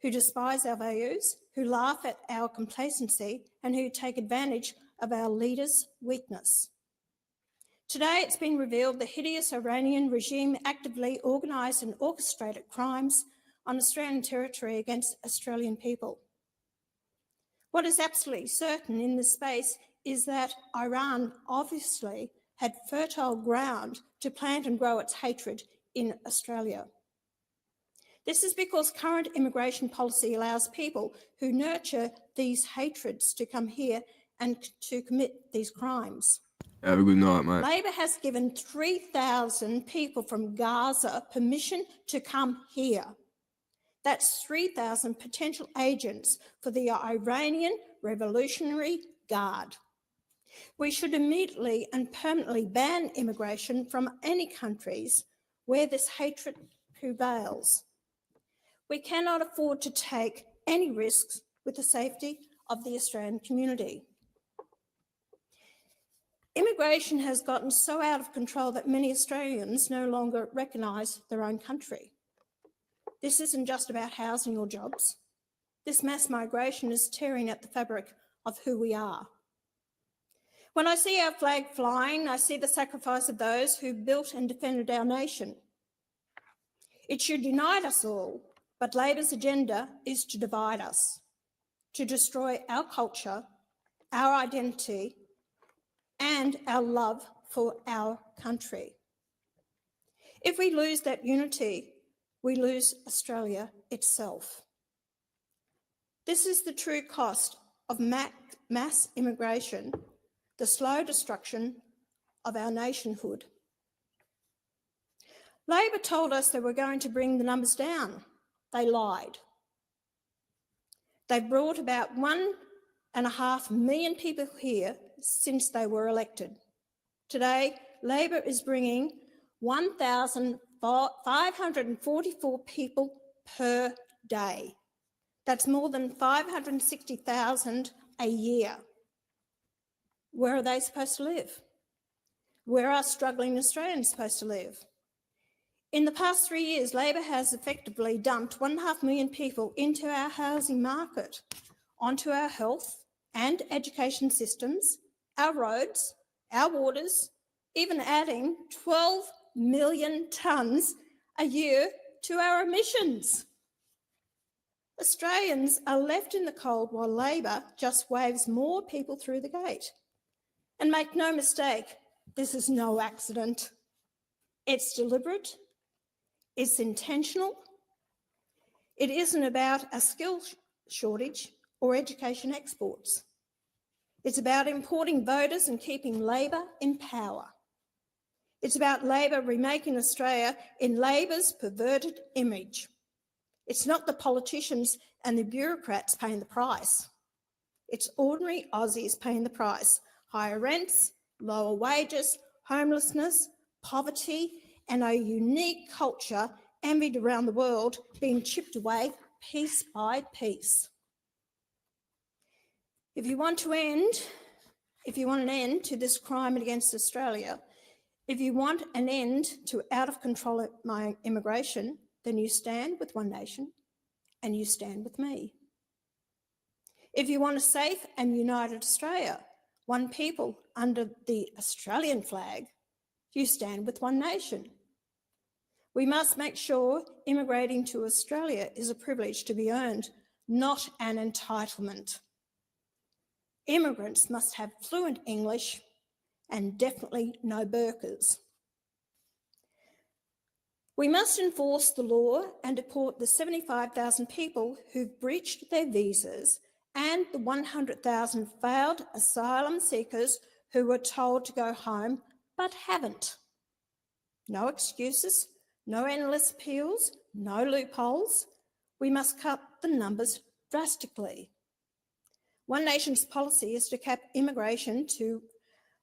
who despise our values, who laugh at our complacency, and who take advantage of our leaders' weakness. Today, it's been revealed the hideous Iranian regime actively organised and orchestrated crimes on Australian territory against Australian people. What is absolutely certain in this space is that Iran obviously had fertile ground to plant and grow its hatred in Australia. This is because current immigration policy allows people who nurture these hatreds to come here and to commit these crimes. Have a good night, mate. Labor has given 3,000 people from Gaza permission to come here. That's 3,000 potential agents for the Iranian Revolutionary Guard. We should immediately and permanently ban immigration from any countries where this hatred prevails. We cannot afford to take any risks with the safety of the Australian community. Immigration has gotten so out of control that many Australians no longer recognise their own country. This isn't just about housing or jobs. This mass migration is tearing at the fabric of who we are. When I see our flag flying, I see the sacrifice of those who built and defended our nation. It should unite us all, but Labor's agenda is to divide us, to destroy our culture, our identity, and our love for our country. If we lose that unity, we lose Australia itself. This is the true cost of mass immigration, the slow destruction of our nationhood. Labor told us they were going to bring the numbers down. They lied. They brought about 1.5 million people here since they were elected. Today, Labor is bringing 1,544 people per day. That's more than 560,000 a year. Where are they supposed to live? Where are struggling Australians supposed to live? In the past 3 years, Labor has effectively dumped 1.5 million people into our housing market, onto our health and education systems, our roads, our waters, even adding 12 million tonnes a year to our emissions. Australians are left in the cold while Labor just waves more people through the gate. And make no mistake, this is no accident. It's deliberate, it's intentional. It isn't about a skill shortage or education exports. It's about importing voters and keeping Labor in power. It's about Labor remaking Australia in Labor's perverted image. It's not the politicians and the bureaucrats paying the price. It's ordinary Aussies paying the price. Higher rents, lower wages, homelessness, poverty, and a unique culture envied around the world being chipped away piece by piece. If you want an end to this crime against Australia, if you want an end to out of control immigration, then you stand with One Nation and you stand with me. If you want a safe and united Australia, one people under the Australian flag, you stand with One Nation. We must make sure immigrating to Australia is a privilege to be earned, not an entitlement. Immigrants must have fluent English and definitely no burqas. We must enforce the law and deport the 75,000 people who've breached their visas and the 100,000 failed asylum seekers who were told to go home but haven't. No excuses, no endless appeals, no loopholes. We must cut the numbers drastically. One Nation's policy is to cap immigration to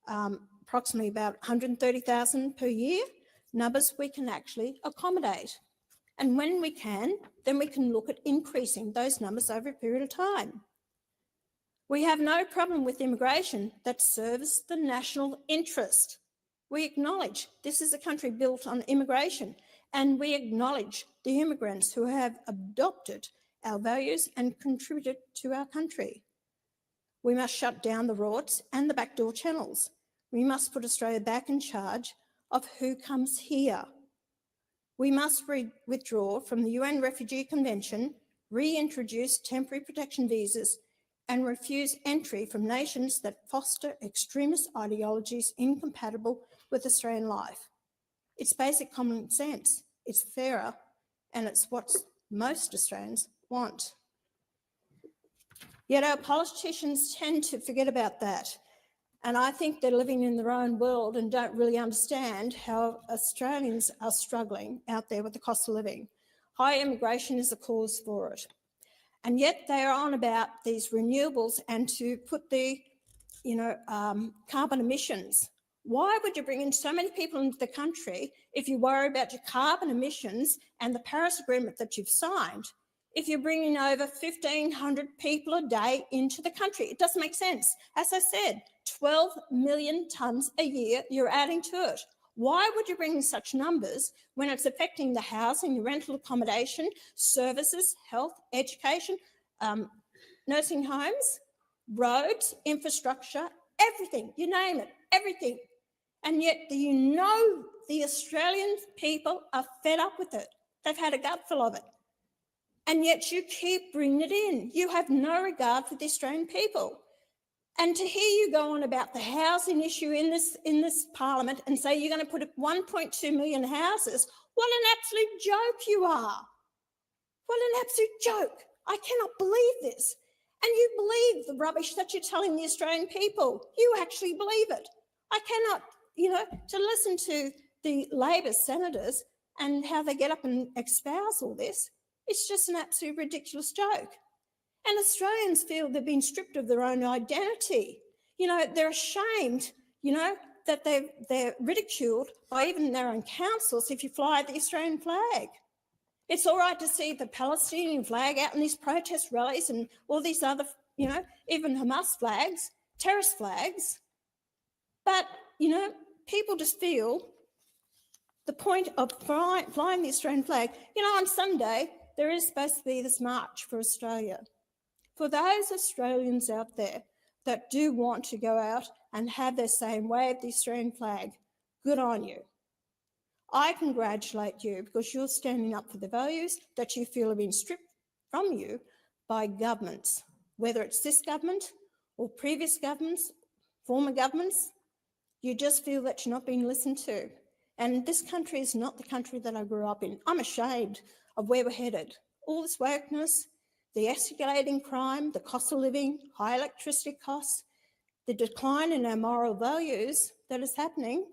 approximately about 130,000 per year, numbers we can actually accommodate. And when we can, then we can look at increasing those numbers over a period of time. We have no problem with immigration that serves the national interest. We acknowledge this is a country built on immigration, and we acknowledge the immigrants who have adopted our values and contributed to our country. We must shut down the rorts and the backdoor channels. We must put Australia back in charge of who comes here. We must withdraw from the UN Refugee Convention, reintroduce temporary protection visas, and refuse entry from nations that foster extremist ideologies incompatible with Australian life. It's basic common sense, it's fairer, and it's what most Australians want. Yet our politicians tend to forget about that. And I think they're living in their own world and don't really understand how Australians are struggling out there with the cost of living. High immigration is a cause for it. And yet they are on about these renewables and to put the, carbon emissions. Why would you bring in so many people into the country if you worry about your carbon emissions and the Paris Agreement that you've signed? If you're bringing over 1,500 people a day into the country, it doesn't make sense. As I said, 12 million tonnes a year you're adding to it. Why would you bring in such numbers when it's affecting the housing, the rental accommodation, services, health, education, nursing homes, roads, infrastructure, everything, you name it, everything. And yet the Australian people are fed up with it. They've had a gutful of it. And yet you keep bringing it in. You have no regard for the Australian people. And to hear you go on about the housing issue in this parliament and say you're going to put up 1.2 million houses, what an absolute joke you are. What an absolute joke. I cannot believe this. And you believe the rubbish that you're telling the Australian people. You actually believe it. I cannot, to listen to the Labor senators and how they get up and espouse all this, it's just an absolute ridiculous joke. And Australians feel they've been stripped of their own identity. They're ashamed, that they're ridiculed by even their own councils if you fly the Australian flag. It's all right to see the Palestinian flag out in these protest rallies and all these other, even Hamas flags, terrorist flags. But, people just feel the point of flying the Australian flag. On Sunday, there is supposed to be this march for Australia. For those Australians out there that do want to go out and have their say and wave the Australian flag, good on you. I congratulate you because you're standing up for the values that you feel have been stripped from you by governments, whether it's this government or previous governments, former governments. You just feel that you're not being listened to. And this country is not the country that I grew up in. I'm ashamed of where we're headed. All this wokeness, the escalating crime, the cost of living, high electricity costs, the decline in our moral values that is happening,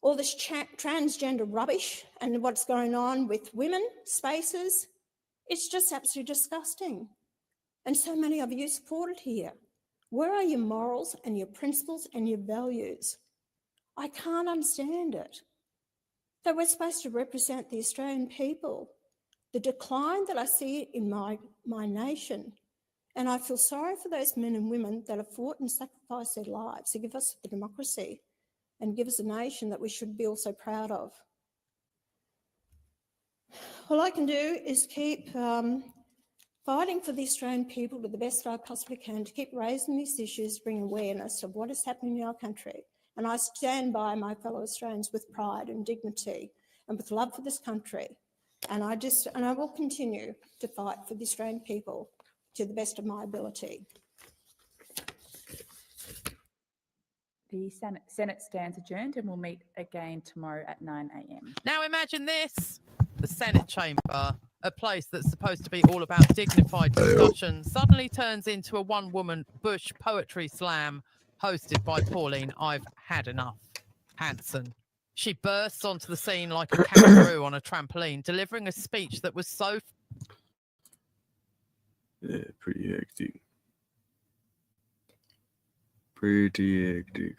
all this transgender rubbish and what's going on with women, spaces, it's just absolutely disgusting. And so many of you support it here. Where are your morals and your principles and your values? I can't understand it. That we're supposed to represent the Australian people. The decline that I see in my nation, and I feel sorry for those men and women that have fought and sacrificed their lives to give us the democracy and give us a nation that we should be also proud of. All I can do is keep fighting for the Australian people to the best I possibly can, to keep raising these issues, bring awareness of what is happening in our country. And I stand by my fellow Australians with pride and dignity and with love for this country. And I will continue to fight for the Australian people to the best of my ability. The Senate stands adjourned and will meet again tomorrow at 9 a.m. Now imagine this, the Senate chamber, a place that's supposed to be all about dignified discussion, suddenly turns into a one-woman bush poetry slam hosted by Pauline I've had enough Hanson. She bursts onto the scene like a kangaroo on a trampoline, delivering a speech that was so... Yeah, pretty hectic. Pretty hectic.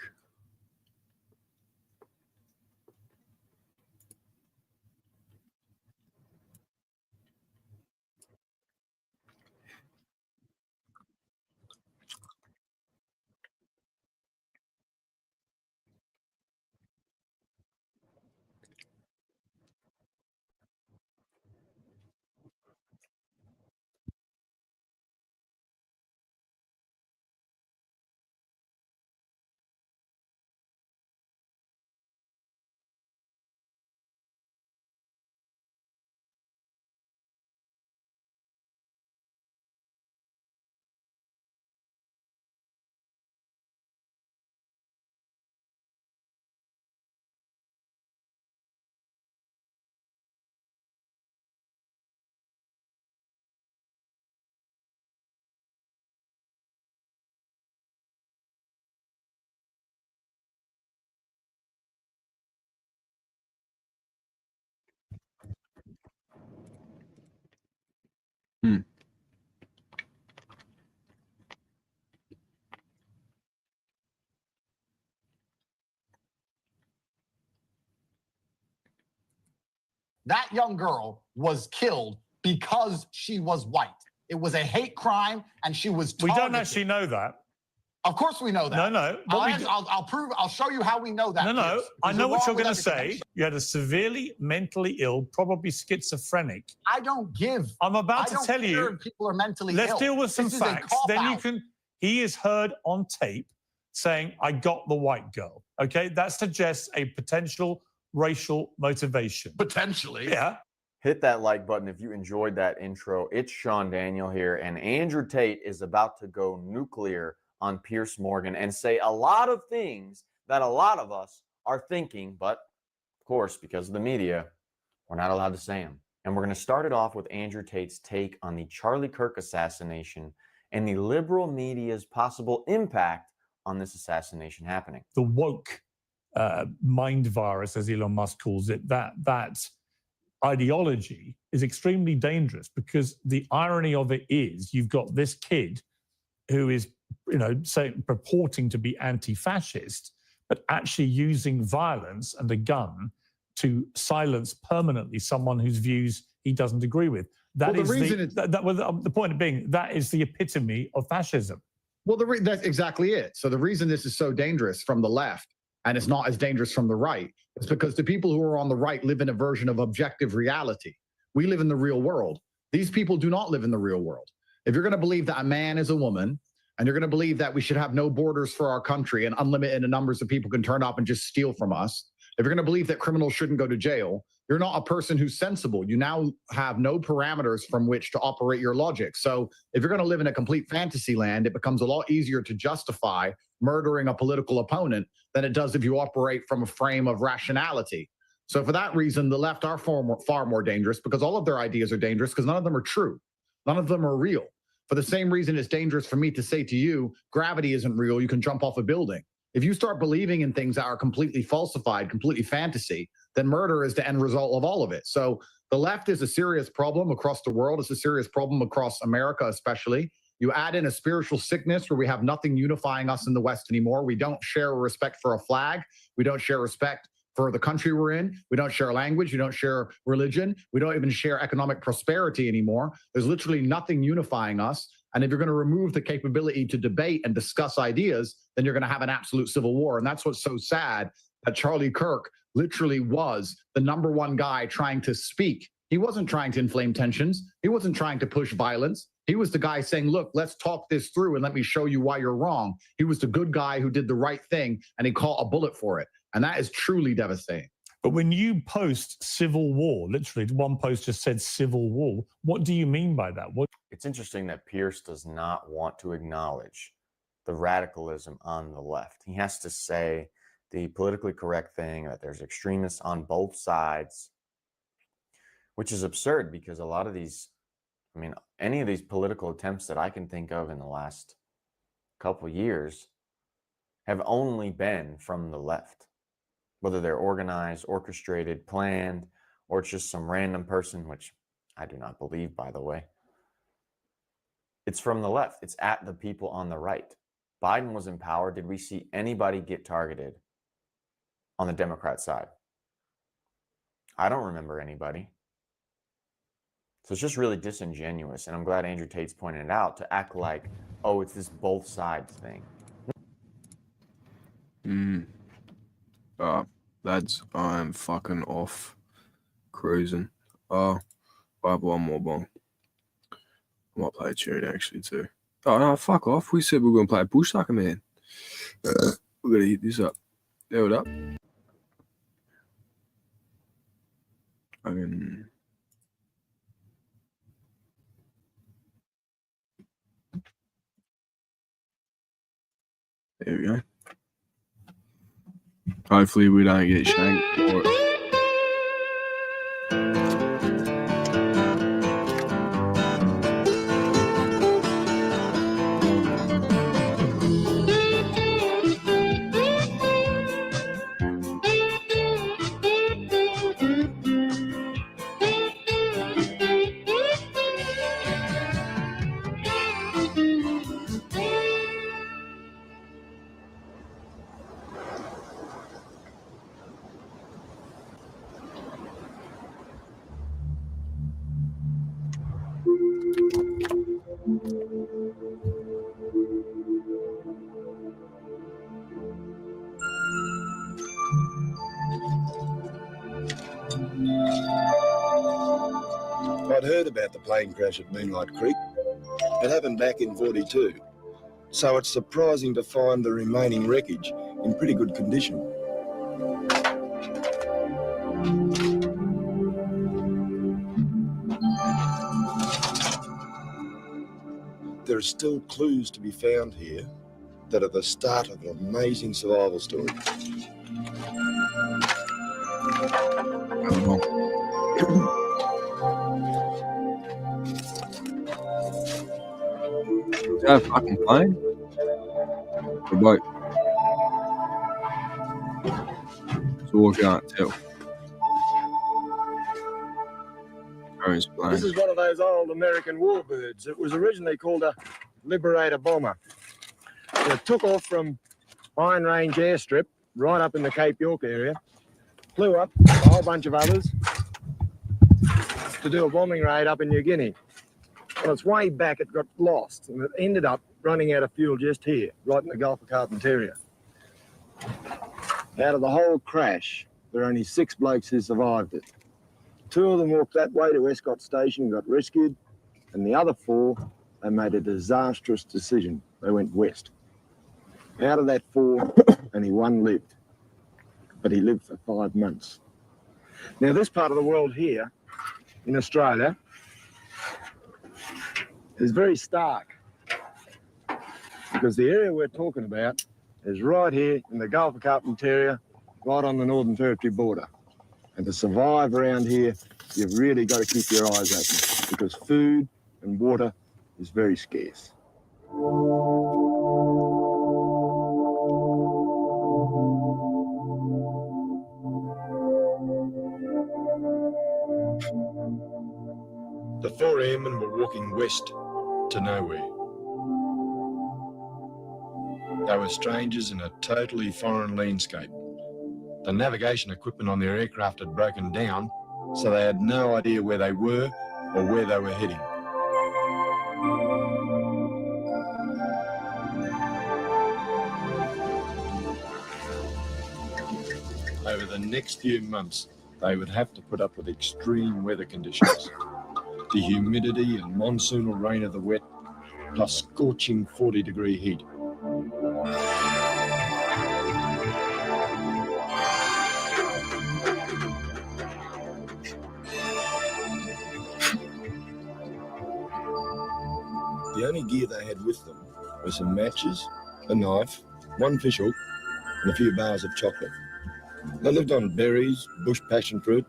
That young girl was killed because she was white. It was a hate crime, and she was targeted. We don't actually know that. Of course we know that. No. I'll show you how we know that. No. Pierce. I know what you're going to everything. say. You had a severely mentally ill, probably schizophrenic. I don't give. I'm about to tell you. People are mentally ill. Let's deal with some facts. Then you can. He is heard on tape saying, "I got the white girl." Okay, that suggests a potential racial motivation. Potentially. Yeah. Hit that like button if you enjoyed that intro. It's Sean Daniel here, and Andrew Tate is about to go nuclear on Pierce Morgan and say a lot of things that a lot of us are thinking, but of course, because of the media, we're not allowed to say them. And we're going to start it off with Andrew Tate's take on the Charlie Kirk assassination and the liberal media's possible impact on this assassination happening. The woke mind virus, as Elon Musk calls it, that ideology is extremely dangerous, because the irony of it is you've got this kid who is, purporting to be anti-fascist, but actually using violence and a gun to silence permanently someone whose views he doesn't agree with. The point being, that is the epitome of fascism. Well, that's exactly it. So the reason this is so dangerous from the left, and it's not as dangerous from the right, is because the people who are on the right live in a version of objective reality. We live in the real world. These people do not live in the real world. If you're going to believe that a man is a woman, and you're going to believe that we should have no borders for our country and unlimited numbers of people can turn up and just steal from us, if you're going to believe that criminals shouldn't go to jail, you're not a person who's sensible. You now have no parameters from which to operate your logic. So if you're going to live in a complete fantasy land, it becomes a lot easier to justify murdering a political opponent than it does if you operate from a frame of rationality. So for that reason, the left are far more dangerous, because all of their ideas are dangerous, because none of them are true. None of them are real. For the same reason it's dangerous for me to say to you, gravity isn't real, you can jump off a building. If you start believing in things that are completely falsified, completely fantasy, then murder is the end result of all of it. So the left is a serious problem across the world. It's a serious problem across America, especially. You add in a spiritual sickness where we have nothing unifying us in the West anymore. We don't share respect for a flag. We don't share respect for the country we're in. We don't share language. We don't share religion. We don't even share economic prosperity anymore. There's literally nothing unifying us. And if you're going to remove the capability to debate and discuss ideas, then you're going to have an absolute civil war. And that's what's so sad, that Charlie Kirk literally was the #1 guy trying to speak. He wasn't trying to inflame tensions. He wasn't trying to push violence. He was the guy saying, look, let's talk this through and let me show you why you're wrong. He was the good guy who did the right thing, and he caught a bullet for it. And that is truly devastating. But when you post civil war, literally one post just said civil war, what do you mean by that? It's interesting that Pierce does not want to acknowledge the radicalism on the left. He has to say the politically correct thing, that there's extremists on both sides, which is absurd, because a lot of these, any of these political attempts that I can think of in the last couple years have only been from the left. Whether they're organized, orchestrated, planned, or it's just some random person, which I do not believe, by the way. It's from the left. It's at the people on the right. Biden was in power. Did we see anybody get targeted on the Democrat side? I don't remember anybody. So it's just really disingenuous. And I'm glad Andrew Tate's pointed it out, to act like, oh, it's this both sides thing. Lads, I'm fucking off cruising. I have one more bong. I might play a tune actually too. Oh no, fuck off. We said we were gonna play Bush Sucker Man. We're gonna hit this up. There it up. There we go. Hopefully we don't get shanked for it. I'd heard about the plane crash at Moonlight Creek. It happened back in '42. So it's surprising to find the remaining wreckage in pretty good condition. There are still clues to be found here that are the start of an amazing survival story. Is that a fucking plane? Or boat? So I can't tell. This is one of those old American warbirds. It was originally called a Liberator bomber. It took off from Iron Range airstrip right up in the Cape York area, flew up a whole bunch of others to do a bombing raid up in New Guinea. On its way back, it got lost and it ended up running out of fuel just here, right in the Gulf of Carpentaria. Out of the whole crash, there are only 6 blokes who survived it. 2 of them walked that way to Escott Station and got rescued, and the other 4, they made a disastrous decision. They went west. Out of that 4, only 1 lived, but he lived for 5 months. Now, this part of the world here, in Australia, is very stark, because the area we're talking about is right here in the Gulf of Carpentaria, right on the Northern Territory border. And to survive around here, you've really got to keep your eyes open, because food and water is very scarce. The 4 airmen were walking west to nowhere. They were strangers in a totally foreign landscape. The navigation equipment on their aircraft had broken down, so they had no idea where they were or where they were heading. Over the next few months, they would have to put up with extreme weather conditions. The humidity and monsoonal rain of the wet, plus scorching 40-degree heat. The only gear they had with them were some matches, a knife, 1 fish hook, and a few bars of chocolate. They lived on berries, bush passion fruit,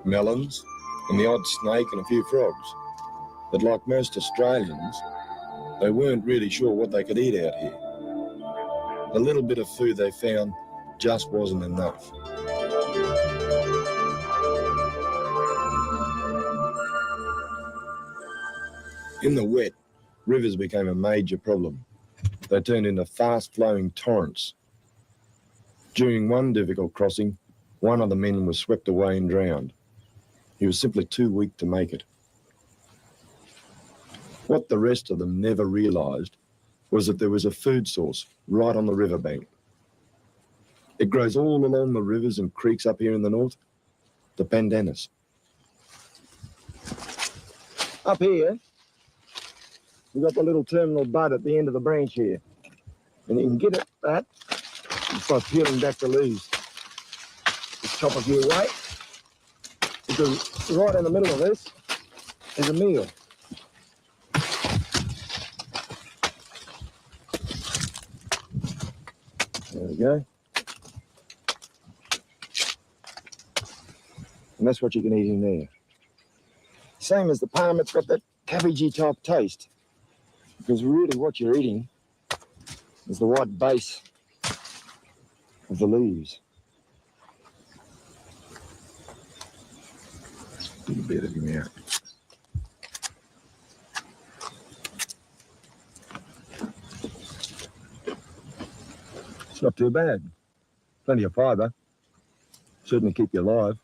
melons, and the odd snake and a few frogs. But like most Australians, they weren't really sure what they could eat out here. The little bit of food they found just wasn't enough. In the wet, rivers became a major problem. They turned into fast-flowing torrents. During one difficult crossing, one of the men was swept away and drowned. He was simply too weak to make it. What the rest of them never realised was that there was a food source right on the riverbank. It grows all along the rivers and creeks up here in the north, the pandanus. Up here, we've got the little terminal bud at the end of the branch here. And you can get at that just by peeling back the leaves. Just chop a few away, because right in the middle of this is a meal. There we go. And that's what you can eat in there. Same as the palm, it's got that cabbagey type taste. Because really what you're eating is the white base of the leaves. A little bit of him out. It's not too bad. Plenty of fibre. Certainly keep you alive.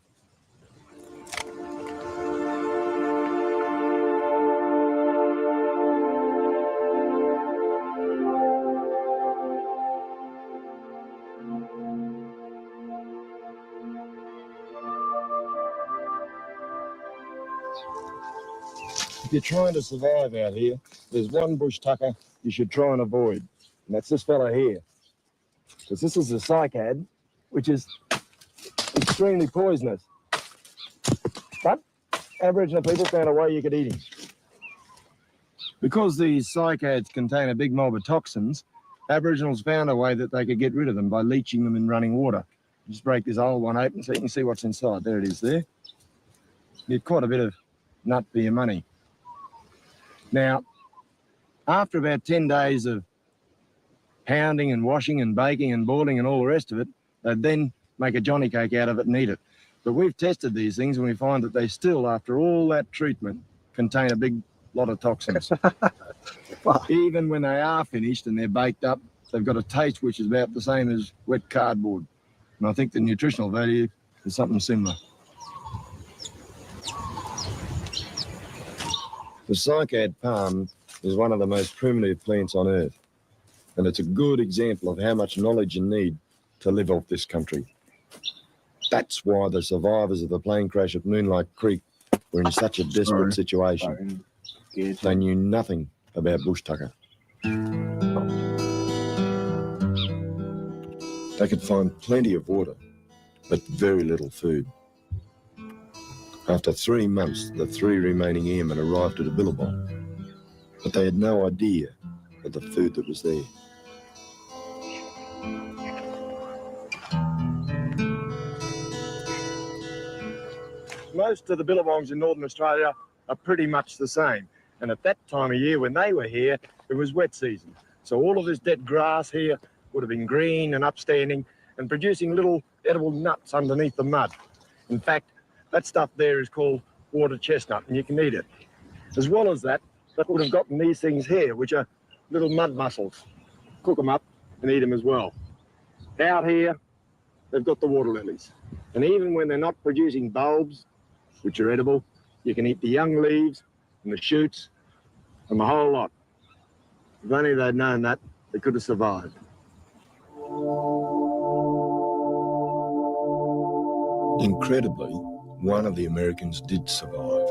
If you're trying to survive out here, there's one bush tucker you should try and avoid, and that's this fella here. Because this is a cycad, which is extremely poisonous. But Aboriginal people found a way you could eat him. Because these cycads contain a big mob of toxins, Aboriginals found a way that they could get rid of them by leaching them in running water. Just break this old one open so you can see what's inside. There it is there. You get quite a bit of nut for your money. Now, after about 10 days of pounding and washing and baking and boiling and all the rest of it, they'd then make a johnny cake out of it and eat it. But we've tested these things and we find that they still, after all that treatment, contain a big lot of toxins. Even when they are finished and they're baked up, they've got a taste which is about the same as wet cardboard. And I think the nutritional value is something similar. The cycad palm is one of the most primitive plants on earth, and it's a good example of how much knowledge you need to live off this country. That's why the survivors of the plane crash at Moonlight Creek were in such a desperate situation. They knew nothing about bush tucker. They could find plenty of water, but very little food. After 3 months, the 3 remaining airmen arrived at a billabong, but they had no idea of the food that was there. Most of the billabongs in Northern Australia are pretty much the same. And at that time of year when they were here, it was wet season. So all of this dead grass here would have been green and upstanding and producing little edible nuts underneath the mud. In fact, that stuff there is called water chestnut and you can eat it. As well as that, that would have gotten these things here, which are little mud mussels. Cook them up and eat them as well. Out here, they've got the water lilies. And even when they're not producing bulbs, which are edible, you can eat the young leaves and the shoots and the whole lot. If only they'd known that, they could have survived. Incredibly, one of the Americans did survive.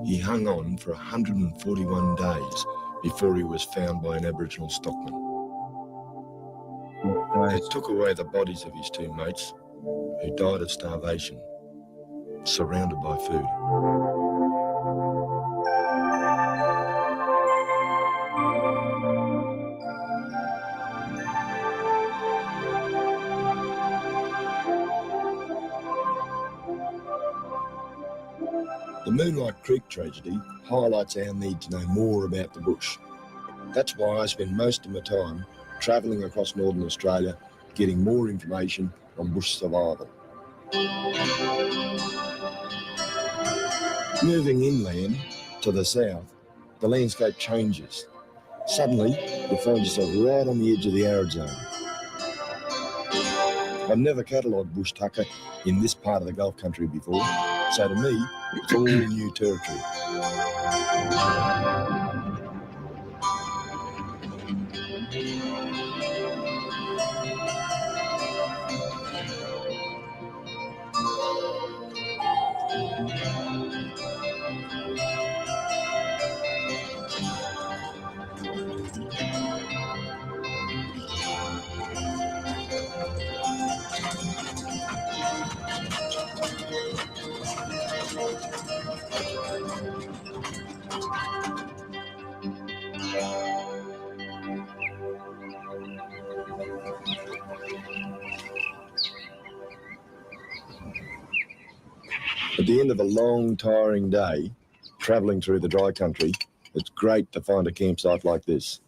He hung on for 141 days before he was found by an Aboriginal stockman. They took away the bodies of his 2 mates, who died of starvation, surrounded by food. The Moonlight Creek tragedy highlights our need to know more about the bush. That's why I spend most of my time travelling across Northern Australia, getting more information on bush survival. Moving inland to the south, the landscape changes. Suddenly, you find yourself right on the edge of the arid zone. I've never catalogued bush tucker in this part of the Gulf country before, so to me, it's all new territory. At the end of a long, tiring day, travelling through the dry country, it's great to find a campsite like this.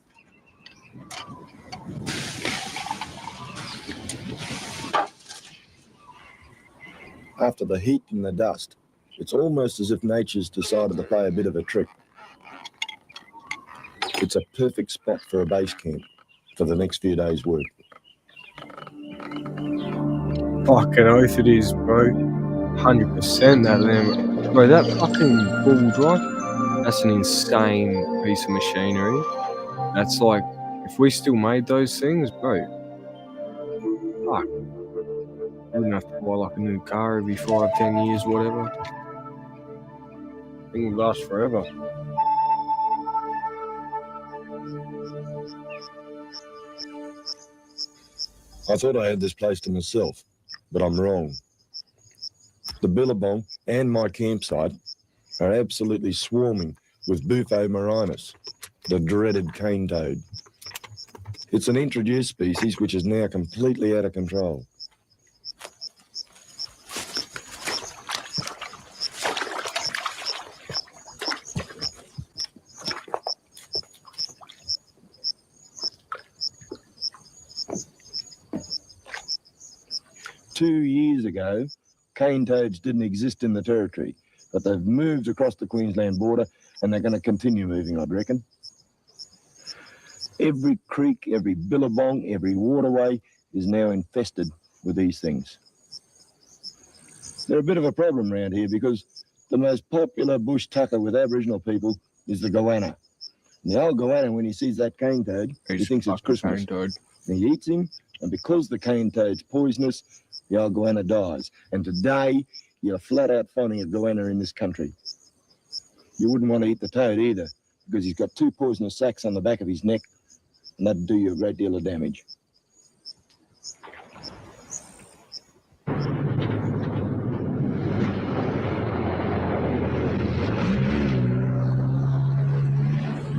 After the heat and the dust, it's almost as if nature's decided to play a bit of a trick. It's a perfect spot for a base camp for the next few days' work. Fucking oath it is, bro. 100% that limb. Bro, that fucking bulldozer, that's an insane piece of machinery. That's like, if we still made those things, bro, fuck. I wouldn't have to buy like a new car every 5-10 years, whatever. It will last forever. I thought I had this place to myself, but I'm wrong. The Billabong and my campsite are absolutely swarming with Bufo marinus, the dreaded cane toad. It's an introduced species which is now completely out of control. Two years ago, cane toads didn't exist in the territory, but they've moved across the Queensland border and they're going to continue moving, I'd reckon. Every creek, every billabong, every waterway is now infested with these things. They're a bit of a problem around here because the most popular bush tucker with Aboriginal people is the goanna. And the old goanna, when he sees that cane toad, he thinks it's Christmas. And he eats him, and because the cane toad's poisonous, the old goanna dies. And today, you're flat out finding a goanna in this country. You wouldn't want to eat the toad either, because he's got two poisonous sacs on the back of his neck, and that'd do you a great deal of damage.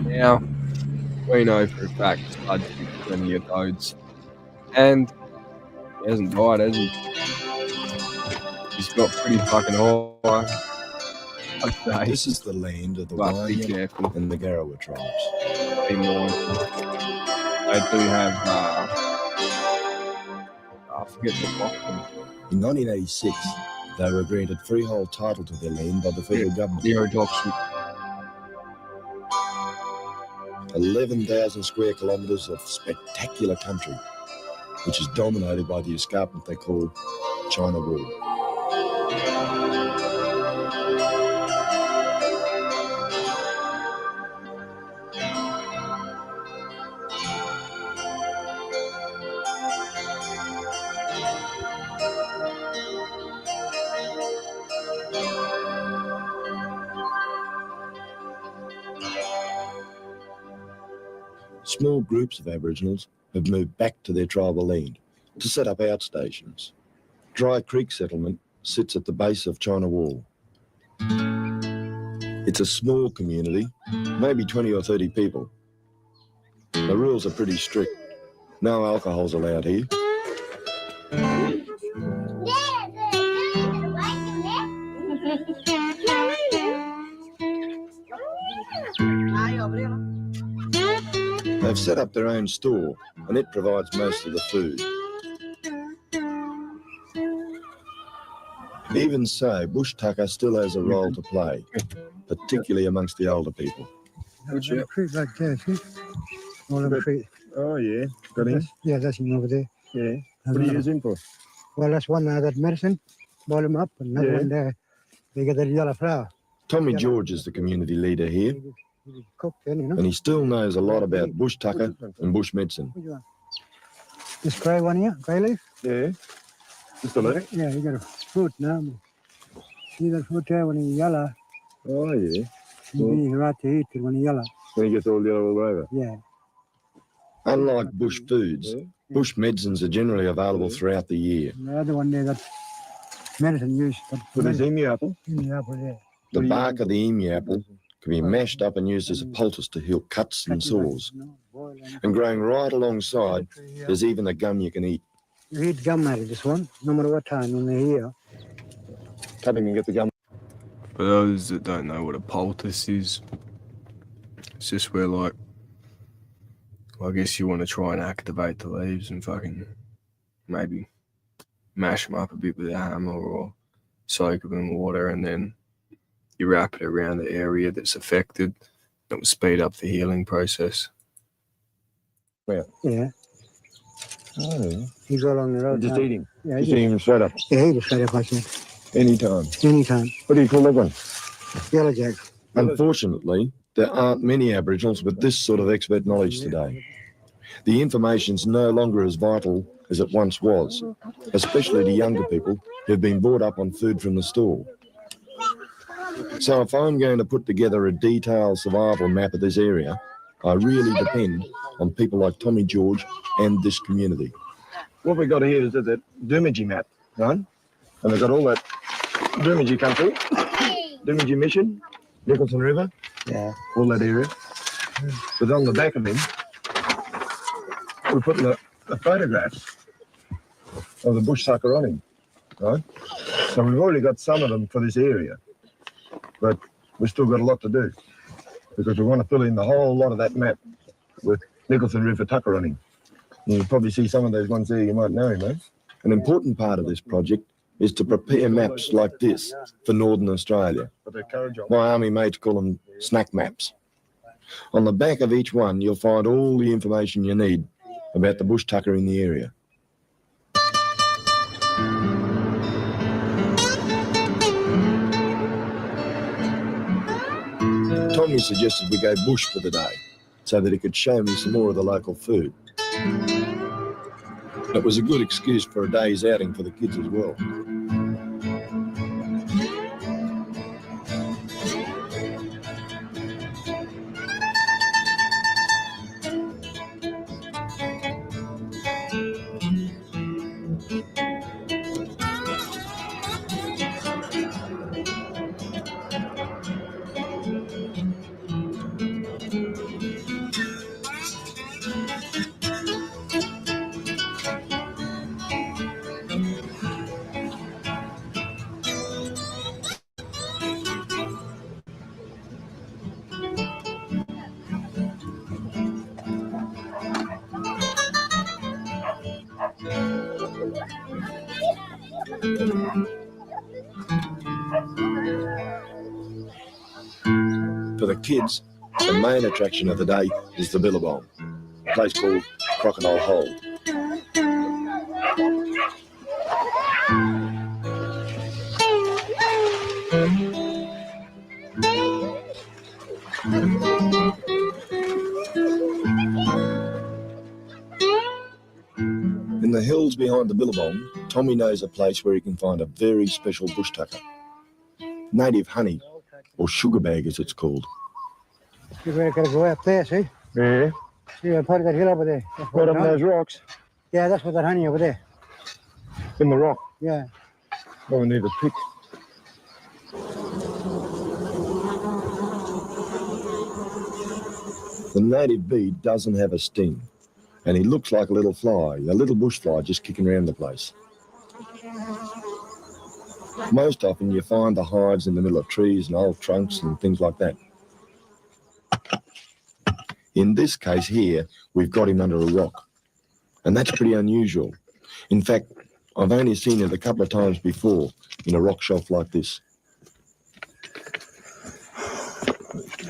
Now, we know for a fact Spud's got plenty of toads. And he hasn't died, has he? He's got pretty fucking high. I'd say. This is the land of the But be Waimea careful. and the Garawa tribes. Be mindful. They do have, I forget the block. In 1986, they were granted freehold title to their land by the federal government. The adoption. 11,000 square kilometres of spectacular country, which is dominated by the escarpment they call China Wall. Small groups of Aboriginals have moved back to their tribal land to set up outstations. Dry Creek settlement sits at the base of China Wall. It's a small community, maybe 20 or 30 people. The rules are pretty strict. No alcohol's allowed here. They've set up their own store, and it provides most of the food. Even so, bush tucker still has a role to play, particularly amongst the older people. Creek like that, see? All of the creek. Oh, yeah. Got him? Yeah, that's him over there. Yeah. What do you use him for? Well, that's one that medicine, boil him up, and another one there, they get the yellow flour. Tommy George is the community leader here, Cooked then, you know. and he still knows a lot about bush tucker and bush medicine. Which one? This grey one here, grey leaf? Yeah. Just a leaf? Yeah, you got a fruit now. See that fruit there when it's yellow? Oh, yeah. He's right to eat it when it's yellow. When he gets all yellow all over. Yeah. Unlike bush foods, bush medicines are generally available throughout the year. And the other one there, that medicine used. What is emu apple? Emu apple, yeah. The bark of the emu apple can be mashed up and used as a poultice to heal cuts and sores. And growing right alongside, there's even a gum you can eat. You eat gum out of this one, no matter what time when they're here. Cut him and get the gum. For those that don't know what a poultice is, it's just where, like, I guess you want to try and activate the leaves and fucking maybe mash them up a bit with a hammer or soak them in water, and then you wrap it around the area that's affected. It will speed up the healing process. Where? Yeah. Oh, yeah. You go along the road. Just now. eat him. Yeah, Just eat him straight up. Yeah, eat it straight up, I said. Anytime. Anytime. What do you call that one? Yellow jack. Unfortunately, there aren't many Aboriginals with this sort of expert knowledge today. The information's no longer as vital as it once was, especially to younger people who've been brought up on food from the store. So if I'm going to put together a detailed survival map of this area, I really depend on people like Tommy George and this community. What we've got here is the Doomadgee map, right? And they've got all that Doomadgee country, Doomadgee Mission, Nicholson River, all that area. But on the back of him, we're putting a photograph of the bush sucker on him, right? So we've already got some of them for this area, but we've still got a lot to do because we want to fill in the whole lot of that map with Nicholson River tucker on him. And you'll probably see some of those ones there, you might know him, eh? An important part of this project is to prepare maps like this for Northern Australia. My army mates call them snack maps. On the back of each one, you'll find all the information you need about the bush tucker in the area. Tommy suggested we go bush for the day so that he could show me some more of the local food. It was a good excuse for a day's outing for the kids as well. For the kids, the main attraction of the day is the Billabong, a place called Crocodile Hole. In the hills behind the Billabong, Tommy knows a place where he can find a very special bush tucker. Native honey, or sugar bag as it's called. You better go up there, see? Yeah. See, I part of that hill over there. Right up in those rocks? Yeah, that's what that honey over there. In the rock? Yeah. Oh, I need a pick. The native bee doesn't have a sting, and he looks like a little fly, a little bush fly just kicking around the place. Most often you find the hives in the middle of trees and old trunks and things like that. In this case here, we've got him under a rock, and that's pretty unusual. In fact, I've only seen it a couple of times before in a rock shelf like this.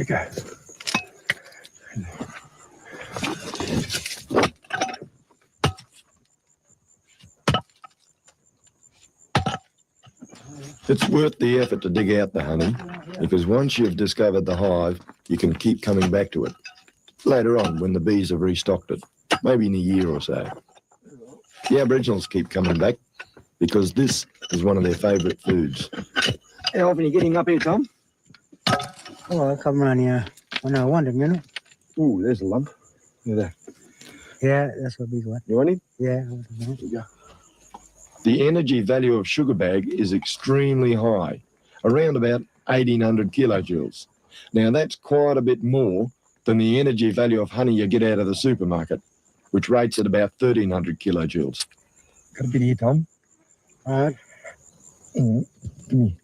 Okay. It's worth the effort to dig out the honey, because once you've discovered the hive, you can keep coming back to it later on when the bees have restocked it, maybe in a year or so. The Aboriginals keep coming back because this is one of their favourite foods. How often are you getting up here, Tom? Oh, I come around here when I want him, you know. Ooh, there's a lump. Look at that. Yeah, that's a big one. You want him? Yeah. There you go. The energy value of sugar bag is extremely high, around about 1800 kilojoules. Now that's quite a bit more than the energy value of honey you get out of the supermarket, which rates at about 1300 kilojoules. Got a bit here, Tom? All right. Give me.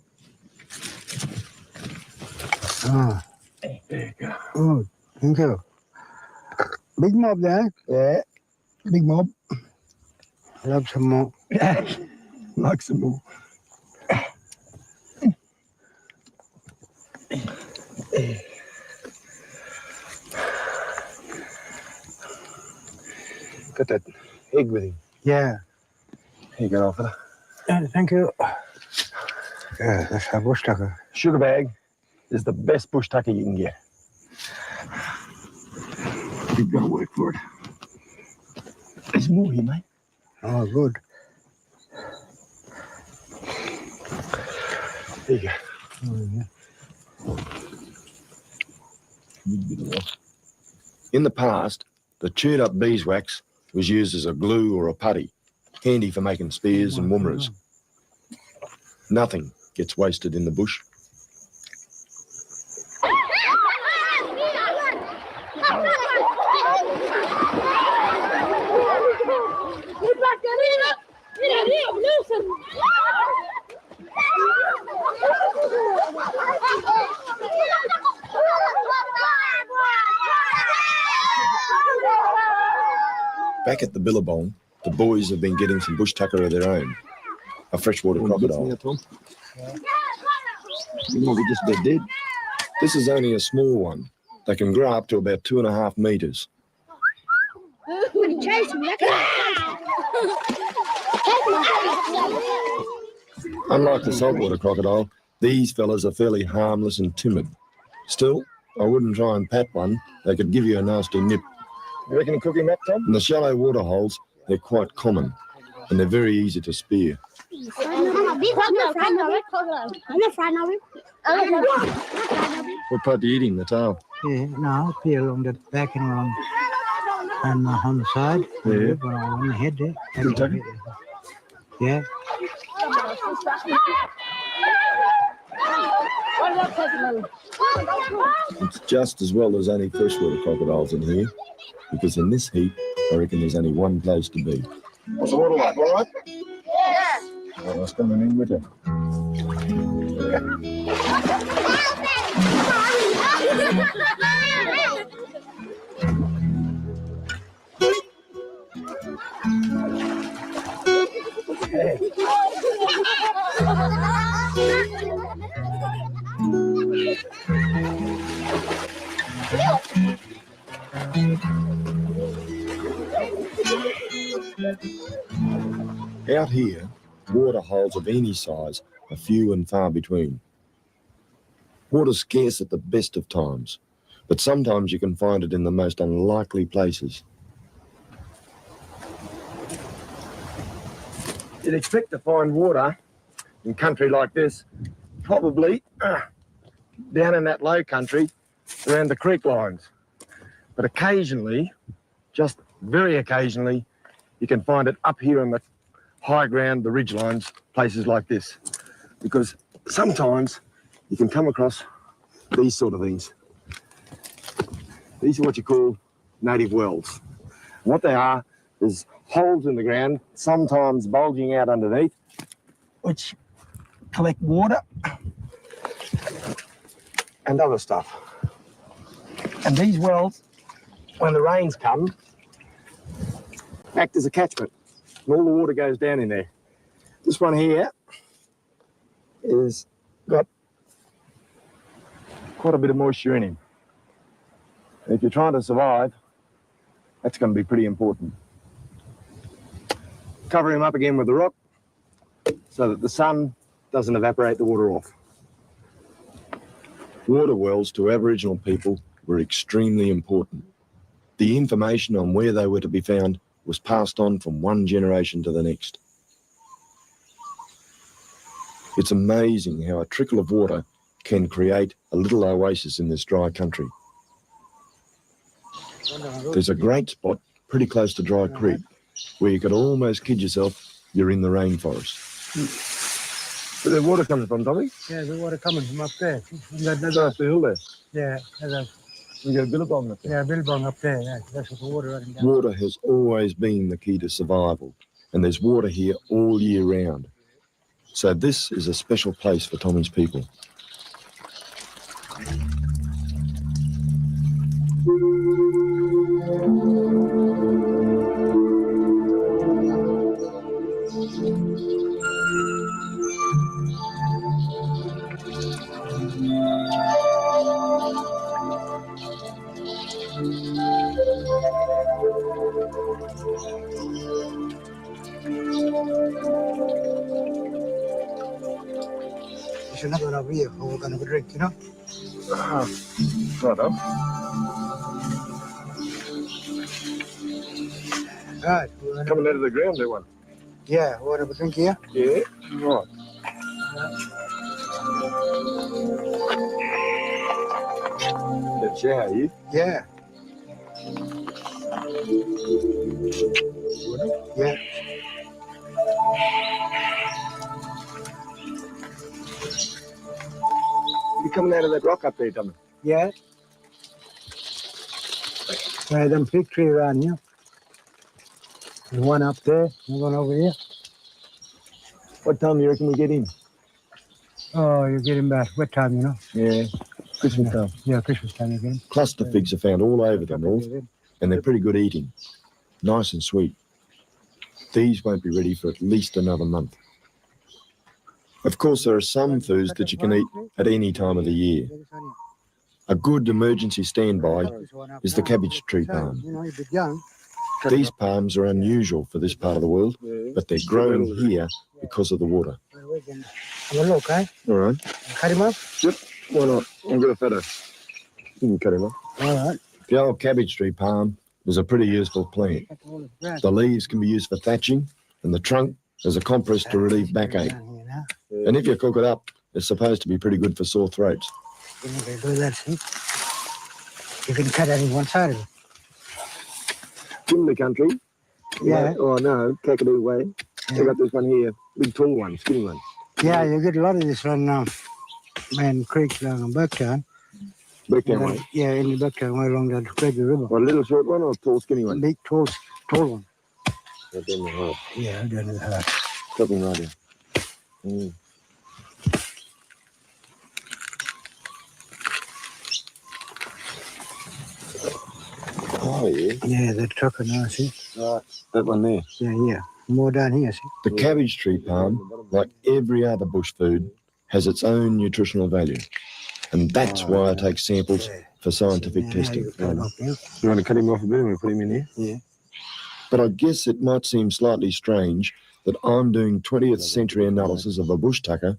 Ah. There you go. Oh, thank you. Big mob there. Yeah, big mob. Love some more. Like some more. Got that egg with him. Yeah. Here you go, fella. Thank you. Yeah, that's a bush tucker. Sugar bag is the best bush tucker you can get. You've got to work for it. There's more here, mate. Oh, good. There you go. Oh, yeah. In the past, the chewed up beeswax was used as a glue or a putty, handy for making spears and woomeras. Nothing gets wasted in the bush. Back at the Billabong, the boys have been getting some bush tucker of their own, a freshwater crocodile. We just about did. This is only a small one. They can grow up to about 2.5 metres. Unlike the saltwater crocodile, these fellas are fairly harmless and timid. Still, I wouldn't try and pat one. They could give you a nasty nip. You reckon a cookie map, Tom? In the shallow water holes, they're quite common, and they're very easy to spear. What part do you eat in, the tail? Yeah, no, up here along the back and along on the side. Yeah. On the head there. Good tucker? Yeah. It's just as well there's only freshwater crocodiles in here, because in this heap, I reckon there's only one place to be. What's the water like, all right? Yeah. Well, I was coming in with you. Out here, water holes of any size are few and far between. Water's scarce at the best of times, but sometimes you can find it in the most unlikely places. You'd expect to find water in country like this, probably down in that low country around the creek lines. But occasionally, just very occasionally, you can find it up here on the high ground, the ridge lines, places like this. Because sometimes you can come across these sort of things. These are what you call native wells. And what they are is holes in the ground, sometimes bulging out underneath, which collect water and other stuff. And these wells, when the rains come, act as a catchment. And all the water goes down in there. This one here is got quite a bit of moisture in him. And if you're trying to survive, that's going to be pretty important. Cover him up again with a rock so that the sun doesn't evaporate the water off. Water wells to Aboriginal people were extremely important. The information on where they were to be found was passed on from one generation to the next. It's amazing how a trickle of water can create a little oasis in this dry country. There's a great spot pretty close to Dry Creek where you could almost kid yourself you're in the rainforest. Where's the water coming from, Tommy? Yeah, the water coming from up there. That's up the hill there. Yeah, You got a billabong up there? yeah, billabong up there. Yeah, that's what the water running down. Water has always been the key to survival, and there's water here all year round. So this is a special place for Tommy's people. You should not go over here. We're going to drink, you know? Right up. Right. Coming out of the ground, that one. Yeah, we're going to drink here. Yeah, right. Let's shower you. Yeah. Yeah. You coming out of that rock up there, Tommy? Yeah. There's them fig tree around here. There's one up there, and one over here. What time do you reckon we get in? Oh, you get him back. What time, you know? Yeah, Christmas time. Yeah, Christmas time again. Cluster figs are found all over the north, and they're pretty good eating. Nice and sweet. These won't be ready for at least another month. Of course, there are some foods that you can eat at any time of the year. A good emergency standby is the cabbage tree palm. You know, you're a bit young. These palms are unusual for this part of the world, but they're growing here because of the water. Have a look, eh? All right. Cut him up? Yep, why not? I've got a photo. You can cut him up. All right. The old cabbage tree palm is a pretty useful plant. The leaves can be used for thatching, and the trunk as a compress to relieve backache. And if you cook it up, it's supposed to be pretty good for sore throats. You can do that, see? You can cut only one side of it. In the country? Yeah. Oh, no, Kakadu way. I got this one here, big tall one, skinny one. Yeah, you get a lot of this on Man Creek along Bucktown. Bucktown way? Yeah, in the Bucktown way along the Craig River. What, a little short one or a tall, skinny one? Big, tall one. Right down the heart. Yeah, down the heart. Something right here. Mm. Oh, yeah. Yeah, that trucker now, see? Right, that one there. Yeah. More down here, see? The cabbage tree palm, like every other bush food, has its own nutritional value. And that's why I take samples for scientific testing. You want to cut him off a bit and we put him in here? Yeah. But I guess it might seem slightly strange that I'm doing 20th century analysis of a bush tucker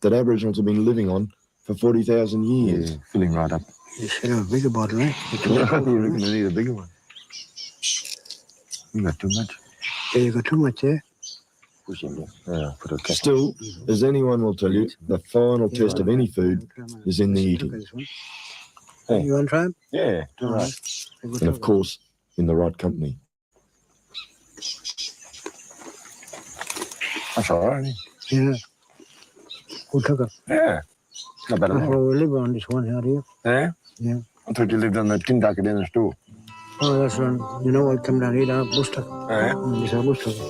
that Aboriginals have been living on for 40,000 years. Filling right up. You should have a bigger bottle, eh? You reckon I need a bigger one? You got too much. Yeah, you got too much there. Push him down. Yeah, put a cap. Still, as anyone will tell you, the final test of any food is in the eating. Hey. You want to try them? Yeah, all right. And of course, in the right company. That's all right, Yeah. Good tucker. Yeah. Not bad at That's all. where we live on this one out here. Yeah? Yeah. I thought you lived on that tin tucker down the store. Oh, that's one. You know what? Come down here, our bush tucker. Oh, yeah? This is our bush tucker.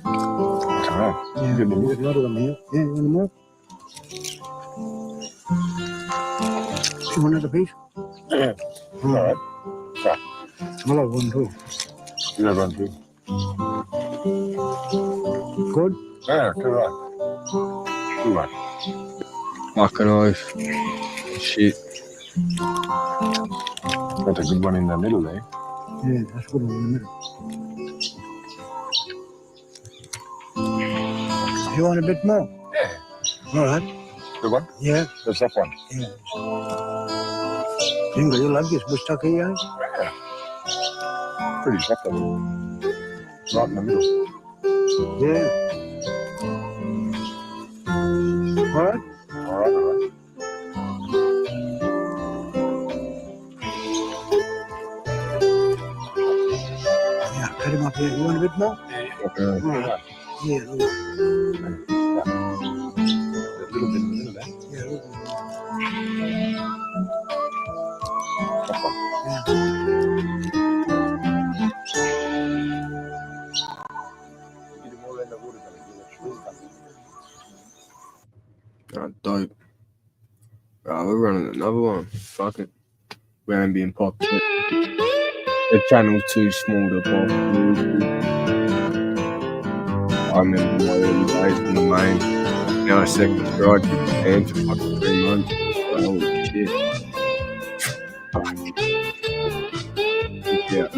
That's all right. Yeah, Good there's a lot of them here. Yeah, you want more? You want another piece? Yeah. All right. Yeah. I'll have one too. You have one too. Good? Yeah, too right. Too right. Fucking oath. Shit. That's a good one in the middle there. Yeah, that's good one in the middle. You want a bit more? Yeah. All right. Good one? Yeah. The soft one. Yeah. You like this bush tucker here? Yeah. Pretty soft one. Right in the middle. Yeah. All right? All right, all right. Yeah, cut him up here. You want a bit more? Okay. All right. Yeah. A little bit in the middle there. Yeah. Soft one. Dope. We're running another one. Fuck it. We ain't being popped. The channel's too small to pop. I remember my early days in the main. Now I second strike with the band for fucking 3 months. Holy shit. Fuck. Yeah.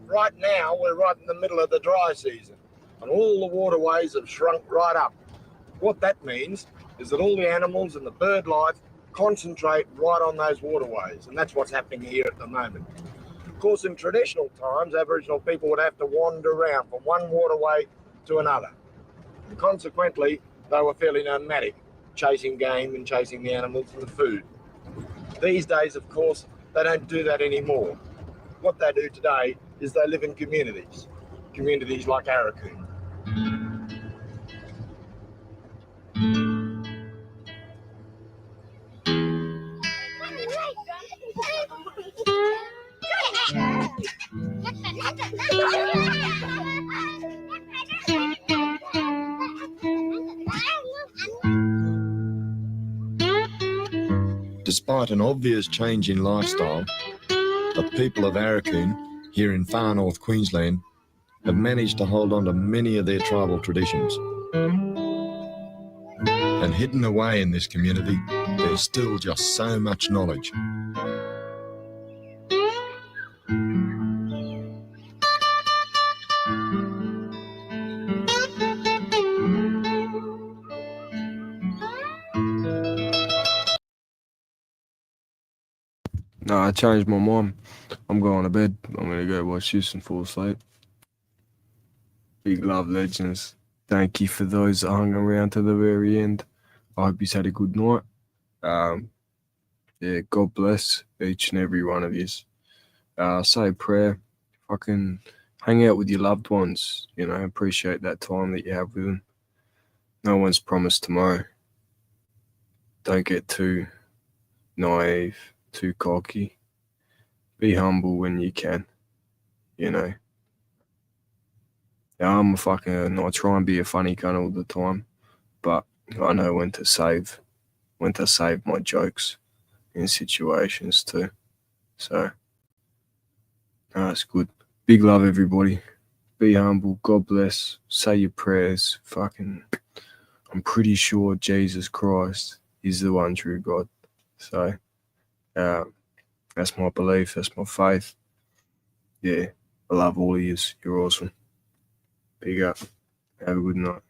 Right now, we're right in the middle of the dry season, and all the waterways have shrunk right up. What that means is that all the animals and the bird life concentrate right on those waterways, and that's what's happening here at the moment. Of course, in traditional times, Aboriginal people would have to wander around from one waterway to another. And consequently, they were fairly nomadic, chasing game and chasing the animals and the food. These days, of course, they don't do that anymore. What they do today is they live in communities like Arakoon. Despite an obvious change in lifestyle, the people of Arakoon, here in far north Queensland, have managed to hold on to many of their tribal traditions. And hidden away in this community, there's still just so much knowledge. No, I changed my mind. I'm going to bed. I'm going to go watch this and fall asleep. Big love, legends. Thank you for those that hung around to the very end. I hope you had a good night. Yeah, God bless each and every one of you. Say a prayer. Fucking hang out with your loved ones. You know, appreciate that time that you have with them. No one's promised tomorrow. Don't get too naive, too cocky. Be humble when you can. You know. I try and be a funny cunt all the time, but I know when to save my jokes in situations too. So, it's good. Big love, everybody. Be humble. God bless. Say your prayers. I'm pretty sure Jesus Christ is the one true God. So, that's my belief. That's my faith. Yeah, I love all of you. You're awesome. Big up. Have a good night.